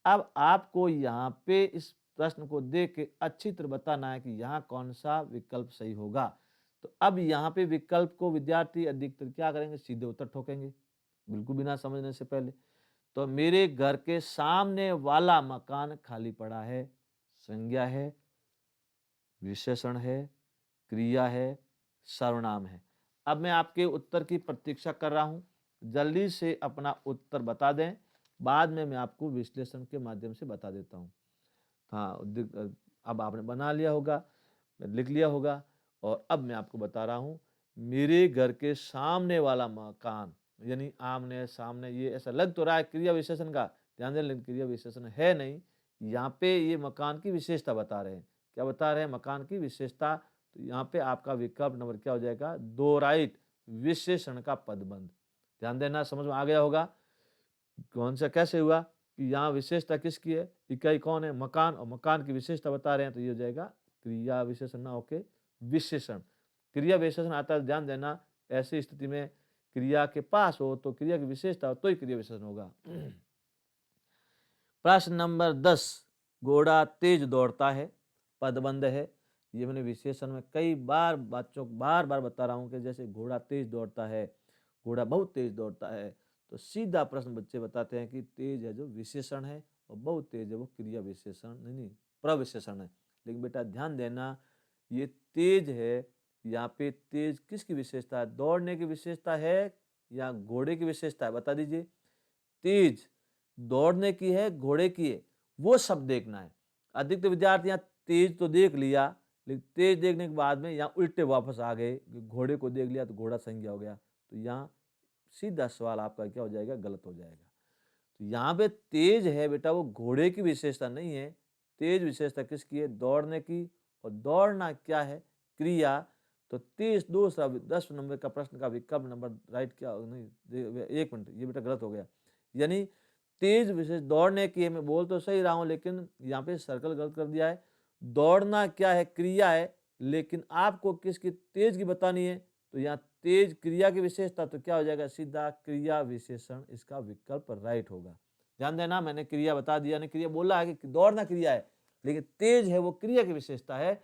अब आपको यहाँ पे इस प्रश्न को देख के अच्छी तरह बताना है कि यहाँ कौन सा विकल्प सही होगा। तो अब यहाँ पे विकल्प को विद्यार्थी अधिकतर क्या करेंगे? सीधे उत्तर ठोकेंगे, बिल्कुल बिना समझने से पहले। तो मेरे घर के सामने वाला मकान खाली पड़ा है, संज्ञा है, विशेषण है, क्रिया है, सर्वनाम है। अब मैं आपके उत्तर की प्रतीक्षा कर रहा हूं, जल्दी से अपना उत्तर बता दें, बाद में मैं आपको विश्लेषण के माध्यम से बता देता हूं। हाँ, अब आपने बना लिया होगा, लिख लिया होगा। और अब मैं आपको बता रहा हूं, मेरे घर के सामने वाला मकान, यानी आमने सामने, ये ऐसा लग तो रहा है क्रिया विशेषण का, ध्यान दें, लेकिन क्रिया विशेषण है नहीं। यहाँ पे ये मकान की विशेषता बता रहे हैं। क्या बता रहे हैं? मकान की विशेषता। तो यहाँ पे आपका विकल्प नंबर क्या हो जाएगा? 2 राइट, विशेषण का पदबंध। ध्यान देना, समझ में आ गया होगा कौन सा कैसे हुआ कि यहाँ विशेषता किसकी है? इकाई कौन है? मकान, और मकान की विशेषता बता रहे हैं। तो ये हो जाएगा क्रिया विशेषण ना होके विशेषण। क्रिया विशेषण आता है, ध्यान देना, ऐसी स्थिति में क्रिया के पास हो तो क्रिया की विशेषता हो तो ही क्रिया विशेषण होगा। प्रश्न नंबर 10, घोड़ा तेज दौड़ता है, पदबंध है। ये मैंने विशेषण में कई बार बच्चों को बार बार बता रहा हूँ कि जैसे घोड़ा तेज दौड़ता है, घोड़ा बहुत तेज दौड़ता है। तो सीधा प्रश्न बच्चे बताते हैं कि तेज है जो विशेषण है और बहुत तेज है वो क्रिया विशेषण नहीं, प्रविशेषण है। लेकिन बेटा ध्यान देना, ये तेज है, यहाँ पे तेज किसकी विशेषता है? दौड़ने की विशेषता है या घोड़े की विशेषता है? बता दीजिए। तेज दौड़ने की है, घोड़े की है, वो सब देखना है। अधिकतर विद्यार्थी यहाँ तेज तो देख लिया, लेकिन तेज देखने के बाद में यहाँ उल्टे वापस आ गए, घोड़े को देख लिया तो घोड़ा संज्ञा हो गया। तो यहाँ सीधा सवाल आपका क्या हो जाएगा? गलत हो जाएगा। तो यहाँ पे तेज है बेटा, वो घोड़े की विशेषता नहीं है। तेज विशेषता किसकी है? दौड़ने की। और दौड़ना क्या है? क्रिया। तो 30 दूसरा 10 नंबर का प्रश्न का विकल्प नंबर राइट क्या? नहीं, 1 मिनट, ये बेटा गलत हो गया। यानी तेज विशेष दौड़ने की है, मैं बोल तो सही रहा हूं, लेकिन यहाँ पे सर्कल गलत कर दिया है। दौड़ना क्या है? क्रिया है, लेकिन आपको किसकी तेज की बतानी है। तो यहाँ तेज क्रिया की विशेषता, तो क्या हो जाएगा? सीधा क्रिया विशेषण, इसका विकल्प राइट होगा। ध्यान देना, मैंने क्रिया बता दिया, नहीं क्रिया बोला है कि दौड़ना क्रिया है, लेकिन तेज है वो क्रिया की विशेषता है।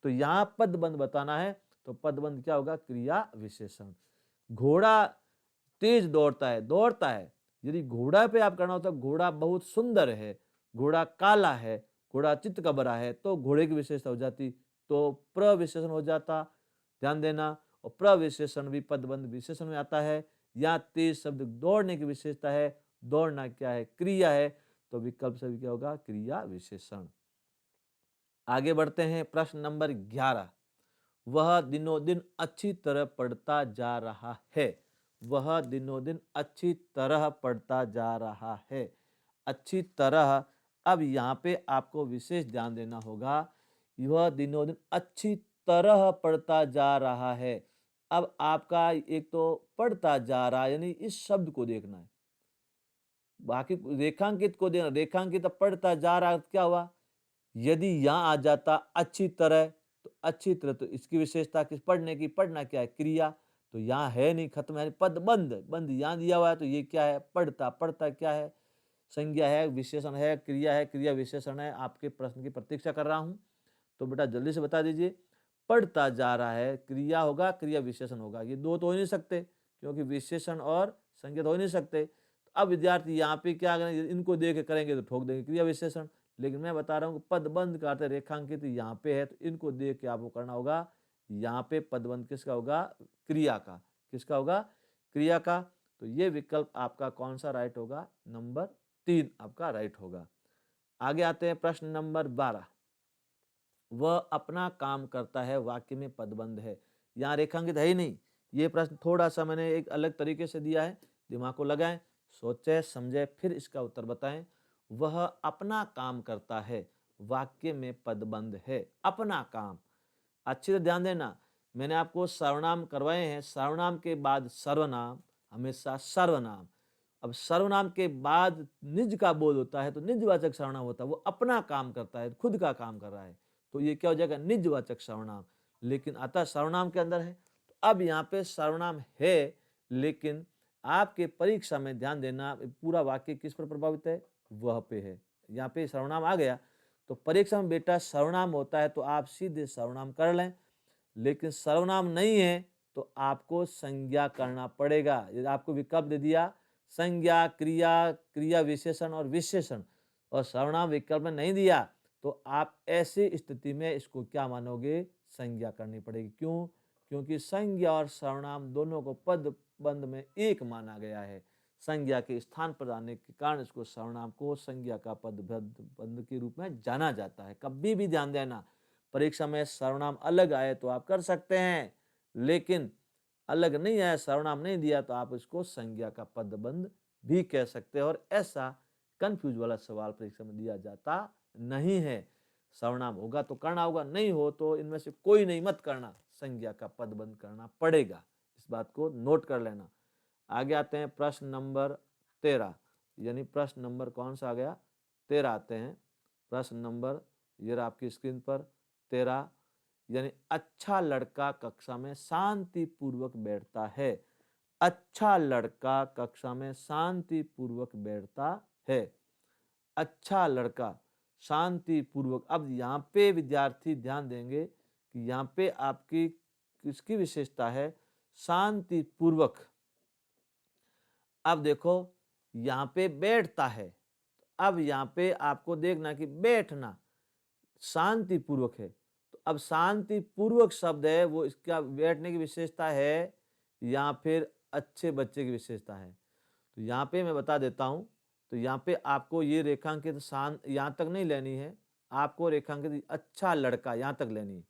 तो यहाँ पदबंध बताना है, तो पदबंध क्या होगा? क्रिया विशेषण। घोड़ा तेज दौड़ता है, दौड़ता है। यदि घोड़ा पे आप करना होता, घोड़ा बहुत सुंदर है, घोड़ा काला है, घोड़ा चित्त का बड़ा है, तो घोड़े की विशेषता हो जाती, तो प्रविशेषण हो जाता। ध्यान देना, और प्रविशेषण भी पदबंध विशेषण में आता है। यहाँ तेज शब्द दौड़ने की विशेषता है, दौड़ना क्या है? क्रिया है। तो विकल्प सभी क्या होगा? क्रिया विशेषण। आगे बढ़ते हैं, प्रश्न नंबर 11। वह दिनों दिन अच्छी तरह पढ़ता जा रहा है। वह दिनों दिन अच्छी तरह पढ़ता जा रहा है। अच्छी तरह, अब यहाँ पे आपको विशेष ध्यान देना होगा। वह दिनों दिन अच्छी तरह पढ़ता जा रहा है। अब आपका एक तो पढ़ता जा रहा है, यानी इस शब्द को देखना है, बाकी रेखांकित को देखना। रेखांकित अब पढ़ता जा रहा है, क्या हुआ? यदि यहाँ आ जाता अच्छी तरह, तो अच्छी तरह तो इसकी विशेषता किस? पढ़ने की। पढ़ना क्या है? क्रिया। तो यहाँ है नहीं, खत्म है, पद बंद, बंद यहाँ दिया हुआ है, तो ये क्या है? पढ़ता। पढ़ता क्या है? संज्ञा है, विशेषण है, क्रिया है, क्रिया विशेषण है। आपके प्रश्न की प्रतीक्षा कर रहा हूँ, तो बेटा जल्दी से बता दीजिए। पढ़ता जा रहा है, क्रिया होगा, क्रिया विशेषण होगा। ये दो तो हो ही नहीं सकते, क्योंकि विशेषण और संज्ञा तो हो ही नहीं सकते। तो अब विद्यार्थी यहाँ पे क्या करेंगे? इनको देख के करेंगे तो ठोक देंगे क्रिया विशेषण। लेकिन मैं बता रहा हूँ कि पदबंध का अर्थ रेखांकित यहाँ पे है, तो इनको देख के आपको करना होगा। यहाँ पे पदबंध किसका होगा? क्रिया का। किसका होगा? क्रिया का। तो ये विकल्प आपका कौन सा राइट होगा? नंबर 3 आपका राइट होगा। आगे आते हैं प्रश्न नंबर 12। वह अपना काम करता है वाक्य में पदबंध है। यहाँ रेखांकित है ही नहीं। ये प्रश्न थोड़ा सा मैंने एक अलग तरीके से दिया है, दिमाग को लगाएं, सोचें, समझें, फिर इसका उत्तर बताएं। वह अपना काम करता है वाक्य में पदबंध है। अपना काम, अच्छी से ध्यान देना, मैंने आपको सर्वनाम करवाए हैं। सर्वनाम के बाद सर्वनाम, हमेशा सर्वनाम। अब सर्वनाम के बाद निज का बोध होता है तो निजवाचक सर्वनाम होता है। वो अपना काम करता है, खुद का काम कर रहा है, तो ये क्या हो जाएगा, निजवाचक सर्वनाम। लेकिन अतः सर्वनाम के अंदर है, तो अब यहाँ पे सर्वनाम है, लेकिन आपके परीक्षा में ध्यान देना, पूरा वाक्य किस पर प्रभावित है, वह पे है। यहाँ पे सर्वनाम आ गया तो परीक्षा में बेटा सर्वनाम होता है तो आप सीधे सर्वनाम कर लें, लेकिन सर्वनाम नहीं है तो आपको संज्ञा करना पड़ेगा। यदि आपको विकल्प दे दिया संज्ञा, क्रिया, क्रिया विशेषण और विशेषण, और सर्वनाम विकल्प में नहीं दिया, तो आप ऐसी स्थिति में इसको क्या मानोगे, संज्ञा करनी पड़ेगी। क्यों? क्योंकि संज्ञा और सर्वनाम दोनों को पद बंध में एक माना गया है। संज्ञा के स्थान पर आने के कारण इसको सर्वनाम को संज्ञा का पद बंध के रूप में जाना जाता है। कभी भी ध्यान देना, परीक्षा में सर्वनाम अलग आए तो आप कर सकते हैं, लेकिन अलग नहीं आया, सर्वनाम नहीं दिया, तो आप इसको संज्ञा का पदबंध भी कह सकते हैं। और ऐसा कंफ्यूज वाला सवाल परीक्षा में दिया जाता नहीं है। सर्वनाम होगा तो करना होगा, नहीं हो तो इनमें से कोई नहीं, मत करना, संज्ञा का पदबंध करना पड़ेगा। इस बात को नोट कर लेना। आगे आते हैं प्रश्न नंबर 13, यानी प्रश्न नंबर कौन सा आ गया, 13 आते हैं। प्रश्न नंबर ये रहा आपकी स्क्रीन पर 13, यानी अच्छा लड़का कक्षा में शांतिपूर्वक बैठता है। अच्छा लड़का कक्षा में शांतिपूर्वक बैठता है। अच्छा लड़का शांतिपूर्वक। अब यहाँ पे विद्यार्थी ध्यान देंगे कि यहाँ पे आपकी किसकी विशेषता है, शांतिपूर्वक। अब देखो यहाँ पे बैठता है, अब यहाँ पे आपको देखना कि बैठना शांतिपूर्वक है, तो अब शांतिपूर्वक शब्द है वो इसका बैठने की विशेषता है या फिर अच्छे बच्चे की विशेषता है। तो यहाँ पे मैं बता देता हूँ, तो यहाँ पे आपको ये रेखांकित शांत यहाँ तक नहीं लेनी है, आपको रेखांकित अच्छा लड़का यहाँ तक लेनी है।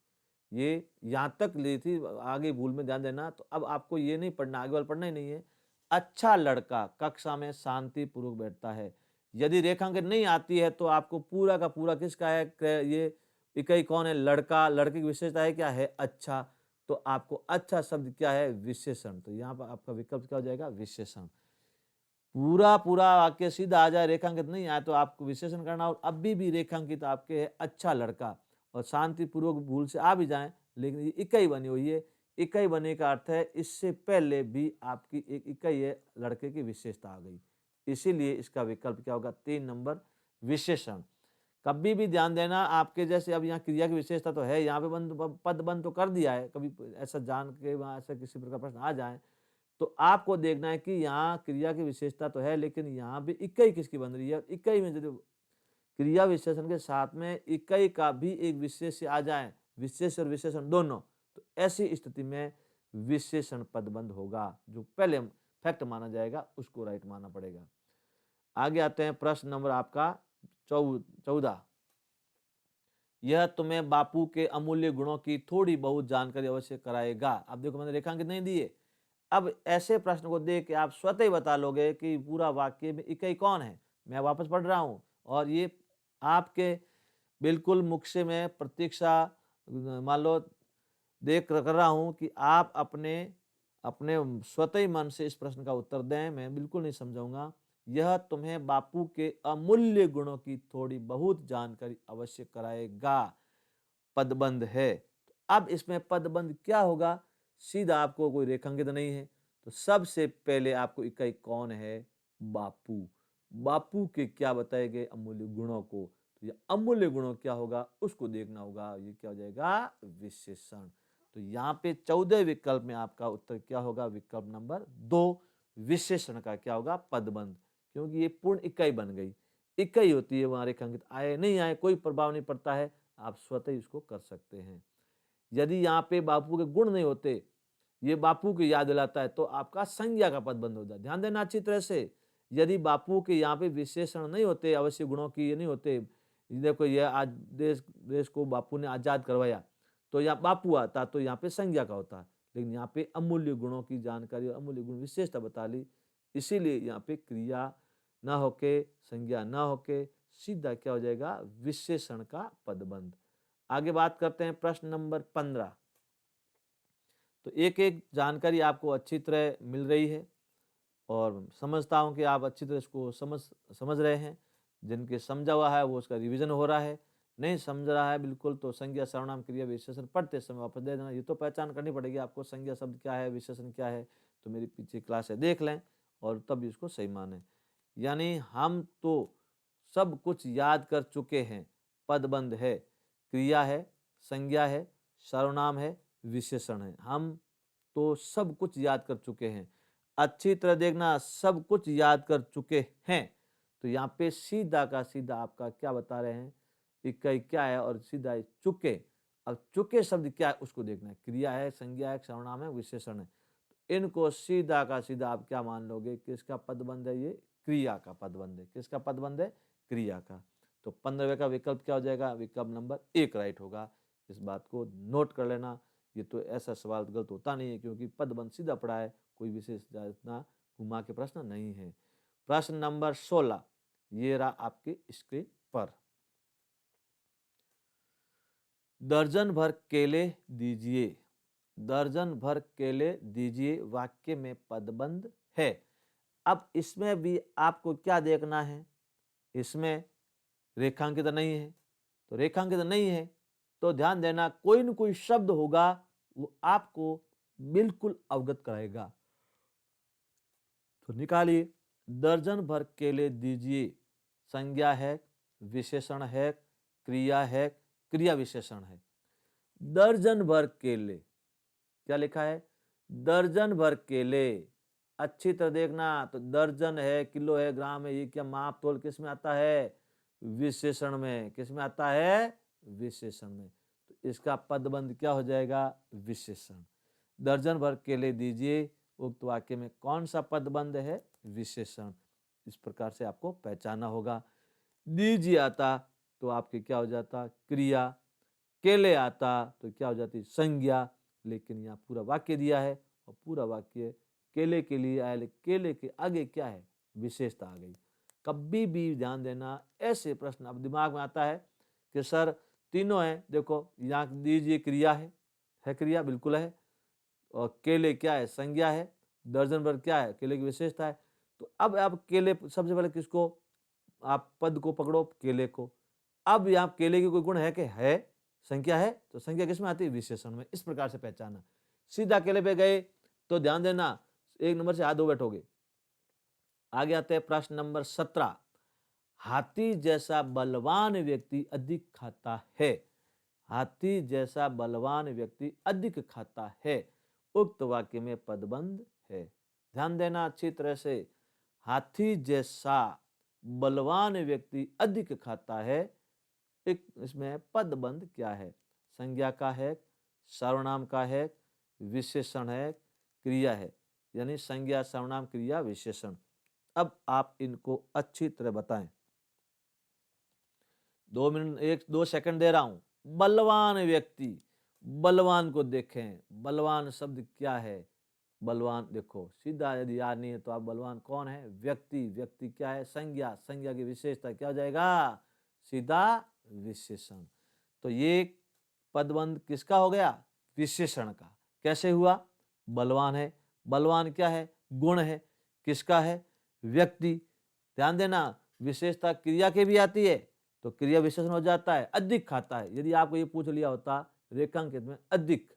ये यहाँ तक ली थी, आगे भूल में ध्यान देना। तो अब आपको ये नहीं पढ़ना, आगे वाला पढ़ना ही नहीं है। अच्छा लड़का कक्षा में शांतिपूर्वक बैठता है। यदि रेखांकित नहीं आती है तो आपको पूरा का पूरा किसका है, ये इकाई कौन है, लड़का, लड़के की विशेषता है क्या है, अच्छा, तो आपको अच्छा शब्द क्या है, विशेषण। तो यहाँ पर आपका विकल्प क्या हो जाएगा, विशेषण। पूरा पूरा वाक्य सीधा आ जाए, रेखांकित नहीं आए तो आपको विशेषण करना। और अभी भी रेखांकित आपके है अच्छा लड़का और शांतिपूर्वक भूल से आ भी जाए, लेकिन ये इकाई बनी हुई है। इकाई बने का अर्थ है इससे पहले भी आपकी एक इकाई है, लड़के की विशेषता आ गई, इसीलिए इसका विकल्प क्या होगा, 3 नंबर, विशेषण। कभी भी ध्यान देना, आपके जैसे अब यहाँ क्रिया की विशेषता तो है, यहाँ पे बंद पद बंद तो कर दिया है, कभी ऐसा जान के वहाँ ऐसा किसी प्रकार प्रश्न आ जाए तो आपको देखना है कि यहाँ क्रिया की विशेषता तो है, लेकिन यहाँ भी इकाई किसकी बन रही है। इकाई में जो क्रिया विशेषण के साथ में इकाई का भी एक विशेष्य आ जाए, विशेष और विशेषण दोनों, तो ऐसी स्थिति में विशेषण पदबंध होगा। जो पहले फैक्ट माना जाएगा उसको राइट मानना पड़ेगा। आगे आते हैं प्रश्न नंबर आपका 14, यह तुम्हें बापू के अमूल्य गुणों की थोड़ी बहुत जानकारी अवश्य कराएगा। अब देखो मैंने रेखांकित नहीं दिए। अब ऐसे प्रश्न को देख के आप स्वतः ही बता लोगे कि पूरा वाक्य में इकाई कौन है। मैं वापस पढ़ रहा हूं और ये आपके बिल्कुल मुख से मैं प्रतीक्षा मान लो देख कर रहा हूं कि आप अपने अपने स्वतः ही मन से इस प्रश्न का उत्तर दें, मैं बिल्कुल नहीं समझाऊंगा। यह तुम्हें बापू के अमूल्य गुणों की थोड़ी बहुत जानकारी अवश्य कराएगा, पदबंध है। तो अब इसमें पदबंध क्या होगा, सीधा आपको कोई रेखांकित नहीं है, तो सबसे पहले आपको इकाई कौन है, बापू। बापू के क्या बताए गए, अमूल्य गुणों को, तो ये अमूल्य गुणों क्या होगा उसको देखना होगा, ये क्या हो जाएगा, विशेषण। तो यहाँ पे 14 विकल्प में आपका उत्तर क्या होगा, विकल्प नंबर 2, विशेषण का क्या होगा, पदबंध। क्योंकि ये पूर्ण इकाई बन गई, इकाई होती है, वहां रेखांकित आए नहीं आए कोई प्रभाव नहीं पड़ता है, आप स्वतः ही इसको कर सकते हैं। यदि यहाँ पे बापू के गुण नहीं होते, ये बापू की याद दिलाता है, तो आपका संज्ञा का पद बंद हो जाए। ध्यान देना अच्छी तरह से, यदि बापू के यहाँ पे विशेषण नहीं होते, अवश्य गुणों की ये नहीं होते, देखो ये आज देश देश को बापू ने आज़ाद करवाया, तो यहाँ बापू आता तो यहाँ पे संज्ञा का होता, लेकिन यहाँ पे अमूल्य गुणों की जानकारी और अमूल्य गुण विशेषता बता ली, इसीलिए यहाँ पे क्रिया ना होके, संज्ञा ना होके सीधा क्या हो जाएगा, विशेषण का पदबंध। आगे बात करते हैं प्रश्न नंबर 15। तो एक एक जानकारी आपको अच्छी तरह मिल रही है और समझता हूं कि आप अच्छी तरह इसको समझ रहे हैं। जिनके समझा हुआ है वो उसका रिवीजन हो रहा है, नहीं समझ रहा है बिल्कुल तो संज्ञा सर्वनाम क्रिया विशेषण पढ़ते समय वापस दे देना। ये तो पहचान करनी पड़ेगी आपको, संज्ञा शब्द क्या है, विशेषण क्या है, तो मेरी पीछे क्लास है देख लें और तब इसको सही माने। यानी हम तो सब कुछ याद कर चुके हैं। पदबंध है, क्रिया है, संज्ञा है, सर्वनाम है, विशेषण है। हम तो सब कुछ याद कर चुके हैं। अच्छी तरह देखना, सब कुछ याद कर चुके हैं, तो यहाँ पे सीधा का सीधा आपका क्या बता रहे हैं, इकाई क्या है और सीधा चुके। अब चुके शब्द क्या है उसको देखना है, क्रिया है, संज्ञा है, सर्वनाम है, विशेषण है। इनको सीधा का सीधा आप क्या मान लोगे, किसका पदबंध है, ये क्रिया का पदबंध है। किसका पदबंध है, क्रिया का। तो 15वें का विकल्प क्या हो जाएगा, विकल्प नंबर 1 राइट होगा। इस बात को नोट कर लेना। ये तो ऐसा सवाल गलत होता नहीं है क्योंकि पदबंध सीधा पड़ा है, कोई विशेष इतना घुमा के प्रश्न नहीं है। प्रश्न नंबर 16 ये रहा आपकी स्क्रीन पर। दर्जन भर केले दीजिए, दर्जन भर केले दीजिए वाक्य में पदबंध है। अब इसमें भी आपको क्या देखना है, इसमें रेखांकित नहीं है, तो रेखांकित नहीं है तो ध्यान देना कोई न कोई शब्द होगा वो आपको बिल्कुल अवगत कराएगा। तो निकालिए, दर्जन भर केले दीजिए संज्ञा है, विशेषण है, क्रिया है, क्रिया विशेषण है। दर्जन भर केले क्या लिखा है, दर्जन भर केले। अच्छी तरह देखना, तो दर्जन है, किलो है, ग्राम है, ये क्या माप तोल किस में आता है, विशेषण में। किस में आता है, विशेषण में। तो इसका पदबंध क्या हो जाएगा, विशेषण। दर्जन भर केले दीजिए उक्त वाक्य में कौन सा पदबंध है, विशेषण। इस प्रकार से आपको पहचाना होगा। दीजिए आता तो आपके क्या हो जाता, क्रिया। केले आता तो क्या हो जाती, संज्ञा। लेकिन यहाँ पूरा वाक्य दिया है और पूरा वाक्य केले के लिए आया, लेकिन केले के आगे क्या है, विशेषता आ गई। कभी भी ध्यान देना, ऐसे प्रश्न अब दिमाग में आता है कि सर तीनों है, देखो यहाँ दीजिए क्रिया है क्रिया बिल्कुल है, और केले क्या है, संज्ञा है, दर्जन भर क्या है, केले की विशेषता है। तो अब आप केले सबसे पहले किसको, आप पद को पकड़ो, केले को। अब यहाँ केले की कोई गुण है कि है, संख्या है, तो संख्या किसमें आती है, विशेषण में। इस प्रकार से पहचाना। सीधा केले पे गए तो ध्यान देना 1 नंबर से हाथ धो बैठोगे। आगे आते हैं प्रश्न नंबर 17। हाथी जैसा बलवान व्यक्ति अधिक खाता है, हाथी जैसा बलवान व्यक्ति अधिक खाता है उक्त वाक्य में पदबंध है। ध्यान देना अच्छी तरह से, हाथी जैसा बलवान व्यक्ति अधिक खाता है, एक इसमें पदबंध क्या है, संज्ञा का है, सर्वनाम का है, विशेषण है, क्रिया है। यानी संज्ञा, सर्वनाम, क्रिया, विशेषण। अब आप इनको अच्छी तरह बताएं। 2 मिनट 1-2 सेकंड दे रहा हूं। बलवान व्यक्ति, बलवान को देखें, बलवान शब्द क्या है, बलवान देखो सीधा, यदि याद नहीं है तो आप बलवान कौन है, व्यक्ति। व्यक्ति क्या है, संज्ञा। संज्ञा की विशेषता क्या हो जाएगा, सीधा विशेषण। तो ये पदबंध किसका हो गया, विशेषण का। कैसे हुआ, बलवान है, बलवान क्या है, गुण है, किसका है, व्यक्ति। ध्यान देना विशेषता क्रिया के भी आती है तो क्रिया विशेषण हो जाता है, अधिक खाता है। यदि आपको ये पूछ लिया होता रेखांकित में अधिक,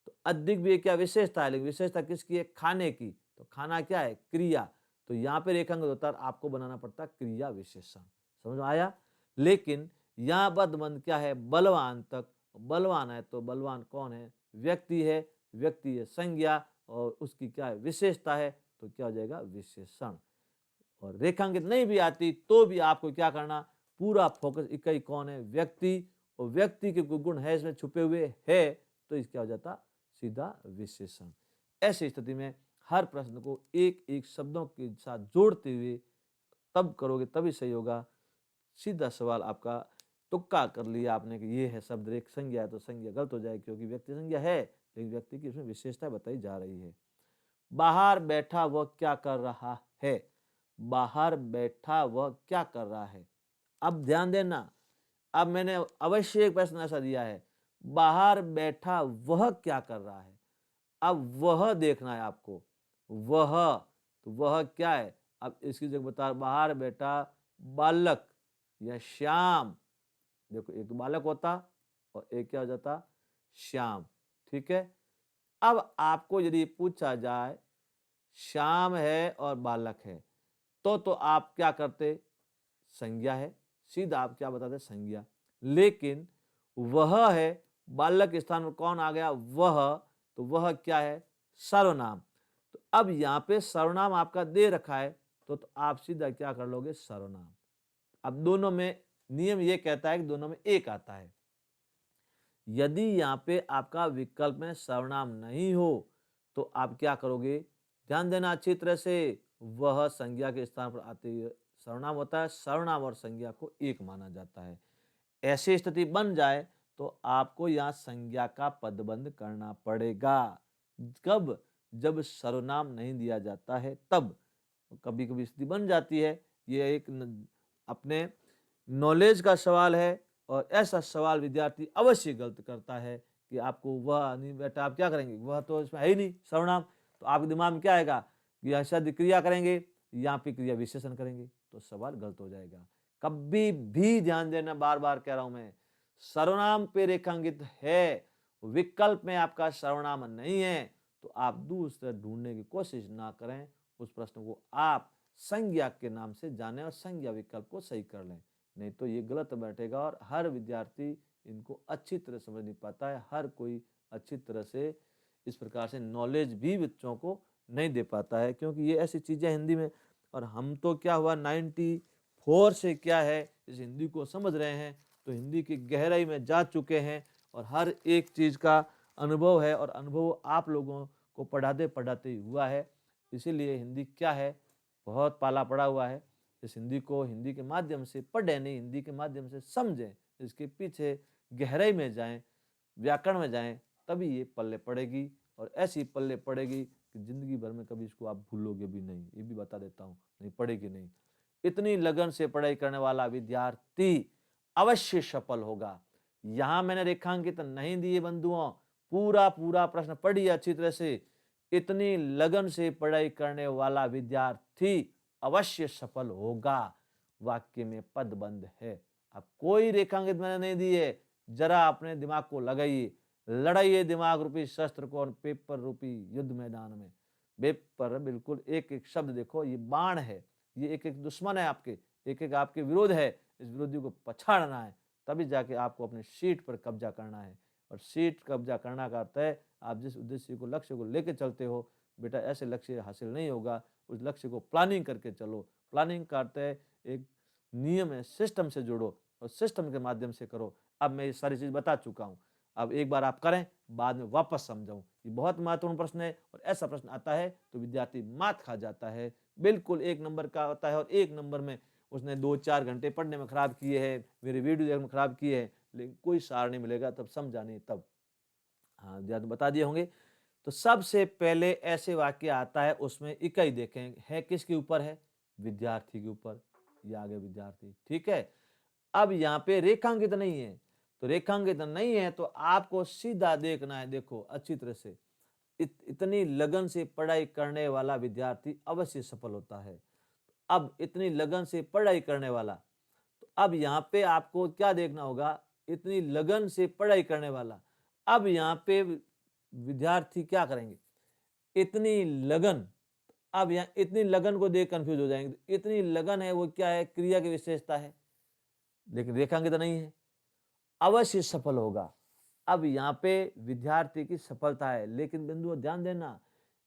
तो अधिक भी क्या विशेषता है, लेकिन विशेषता किसकी है, खाने की। तो खाना क्या है, क्रिया। तो यहाँ पे रेखांकित होता है, आपको बनाना पड़ता क्रिया विशेषण। समझ में आया। लेकिन यहाँ पदबंध क्या है, बलवान तक। बलवान है तो बलवान कौन है, व्यक्ति है, व्यक्ति है संज्ञा और उसकी क्या है, विशेषता है, तो क्या हो जाएगा, विशेषण। और रेखांकित नहीं भी आती तो भी आपको क्या करना, पूरा फोकस इकाई कौन है, व्यक्ति। और व्यक्ति के गुण है इसमें छुपे हुए है, तो इस क्या हो जाता, सीधा विशेषण। ऐसी स्थिति में हर प्रश्न को एक एक शब्दों के साथ जोड़ते हुए तब करोगे तभी सही होगा। सीधा सवाल आपका तुक्का कर लिया आपने कि ये है शब्द एक संज्ञा है तो संज्ञा गलत हो जाएगी, क्योंकि व्यक्ति संज्ञा है लेकिन व्यक्ति की उसमें विशेषता बताई जा रही है। बाहर बैठा वह क्या कर रहा है, बाहर बैठा वह क्या कर रहा है। अब ध्यान देना, अब मैंने अवश्य एक प्रश्न ऐसा दिया है, बाहर बैठा वह क्या कर रहा है। अब वह देखना है आपको, वह, तो वह क्या है। अब इसकी जगह बता, बाहर बैठा बालक या श्याम। देखो एक तो बालक होता और एक क्या हो जाता, श्याम। ठीक है। अब आपको यदि पूछा जाए श्याम है और बालक है, तो आप क्या करते, संज्ञा है, सीधा आप क्या बताते, संज्ञा। लेकिन वह है, बालक के स्थान पर कौन आ गया, वह, तो वह क्या है, सर्वनाम। तो अब यहाँ पे सर्वनाम आपका दे रखा है, तो आप सीधा क्या कर लोगे, सर्वनाम। अब दोनों में नियम ये कहता है कि दोनों में एक आता है। यदि यहाँ पे आपका विकल्प में सर्वनाम नहीं हो तो आप क्या करोगे, ध्यान देना अच्छी तरह से, वह संज्ञा के स्थान पर आते ही सर्वनाम होता है, सर्वनाम और संज्ञा को एक माना जाता है। ऐसी स्थिति बन जाए तो आपको यहाँ संज्ञा का पदबंध करना पड़ेगा। कब, जब सर्वनाम नहीं दिया जाता है तब। कभी कभी स्थिति बन जाती है, ये एक अपने नॉलेज का सवाल है और ऐसा सवाल विद्यार्थी अवश्य गलत करता है कि आपको वह नहीं बेटा, आप क्या करेंगे, वह तो इसमें है ही नहीं सर्वनाम, तो आपके दिमाग में क्या आएगा, यह शब्द क्रिया करेंगे, यहाँ पे क्रिया विशेषण करेंगे, तो सवाल गलत हो जाएगा। कभी भी ध्यान देना, बार बार कह रहा हूं मैं, सर्वनाम पे रेखांकित है, विकल्प में आपका सर्वनाम नहीं है, तो आप दूसरे ढूंढने की कोशिश ना करें। उस प्रश्न को आप संज्ञा के नाम से जाने और संज्ञा विकल्प को सही कर लें, नहीं तो ये गलत बैठेगा और हर विद्यार्थी इनको अच्छी तरह समझ नहीं पाता है। हर कोई अच्छी तरह से इस प्रकार से नॉलेज भी बच्चों को नहीं दे पाता है, क्योंकि ये ऐसी चीज़ें हिंदी में, और हम तो क्या हुआ 94 से क्या है इस हिंदी को समझ रहे हैं, तो हिंदी की गहराई में जा चुके हैं और हर एक चीज़ का अनुभव है, और अनुभव आप लोगों को पढ़ाते पढ़ाते ही हुआ है। इसीलिए हिंदी क्या है, बहुत पाला पड़ा हुआ है। इस हिंदी को हिंदी के माध्यम से पढ़ें, नहीं हिंदी के माध्यम से समझें, इसके पीछे गहराई में जाएं, व्याकरण में जाएं, तभी ये पल्ले पड़ेगी, और ऐसी पल्ले पड़ेगी कि जिंदगी भर में कभी इसको आप भूलोगे भी नहीं, ये भी बता देता हूँ, नहीं पड़ेगी नहीं। इतनी लगन से पढ़ाई करने वाला विद्यार्थी अवश्य सफल होगा। यहाँ मैंने रेखांकित नहीं दिए बंधुओं, पूरा पूरा प्रश्न पढ़िए अच्छी तरह से। इतनी लगन से पढ़ाई करने वाला विद्यार्थी अवश्य सफल होगा। वाक्य में पदबंध है। अब कोई रेखांकित मैंने नहीं दी है, जरा अपने दिमाग को लगाइए, लड़ाइए दिमाग रूपी शस्त्र को और पेपर रूपी युद्ध मैदान में। पेपर बिल्कुल एक एक शब्द देखो, ये बाण है, ये एक एक दुश्मन है आपके, एक एक आपके विरोध है, इस विरोधी को पछाड़ना है, तभी जाके आपको अपनी सीट पर कब्जा करना है। और सीट कब्जा करना का अर्थ है आप जिस उद्देश्य को, लक्ष्य को लेकर चलते हो, बेटा ऐसे लक्ष्य हासिल नहीं होगा, उस लक्ष्य को प्लानिंग करके चलो। प्लानिंग का अर्थ है एक नियम है, सिस्टम से जुड़ो और सिस्टम के माध्यम से करो। अब मैं ये सारी चीज बता चुका हूं, अब एक बार आप करें, बाद में वापस समझाऊं। ये बहुत महत्वपूर्ण प्रश्न है, और ऐसा प्रश्न आता है तो विद्यार्थी मात खा जाता है। बिल्कुल 1 नंबर का होता है, और 1 नंबर में उसने 2-4 घंटे पढ़ने में खराब किए हैं, मेरे वीडियो देखने में खराब किए हैं, लेकिन कोई सार नहीं मिलेगा, तब समझा नहीं तब। हाँ याद बता दिए होंगे। तो सबसे पहले ऐसे वाक्य आता है, उसमें इकाई देखें है किसके ऊपर है, विद्यार्थी के ऊपर, ये आगे विद्यार्थी। ठीक है। अब यहाँ पे रेखांकित नहीं है, तो रेखांकित नहीं है तो आपको सीधा देखना है, देखो अच्छी तरह से, इतनी लगन से पढ़ाई करने वाला विद्यार्थी अवश्य सफल होता है। अब इतनी लगन से पढ़ाई करने वाला, तो अब यहाँ पे आपको क्या देखना होगा, इतनी लगन से पढ़ाई करने वाला। अब यहाँ पे विद्यार्थी क्या करेंगे, इतनी लगन, अब यहाँ इतनी लगन को देख कंफ्यूज हो जाएंगे। इतनी लगन है वो क्या है, क्रिया की विशेषता है, लेकिन रेखांकित नहीं है, अवश्य सफल होगा। अब यहाँ पे विद्यार्थी की सफलता है, लेकिन बिंदु ध्यान देना,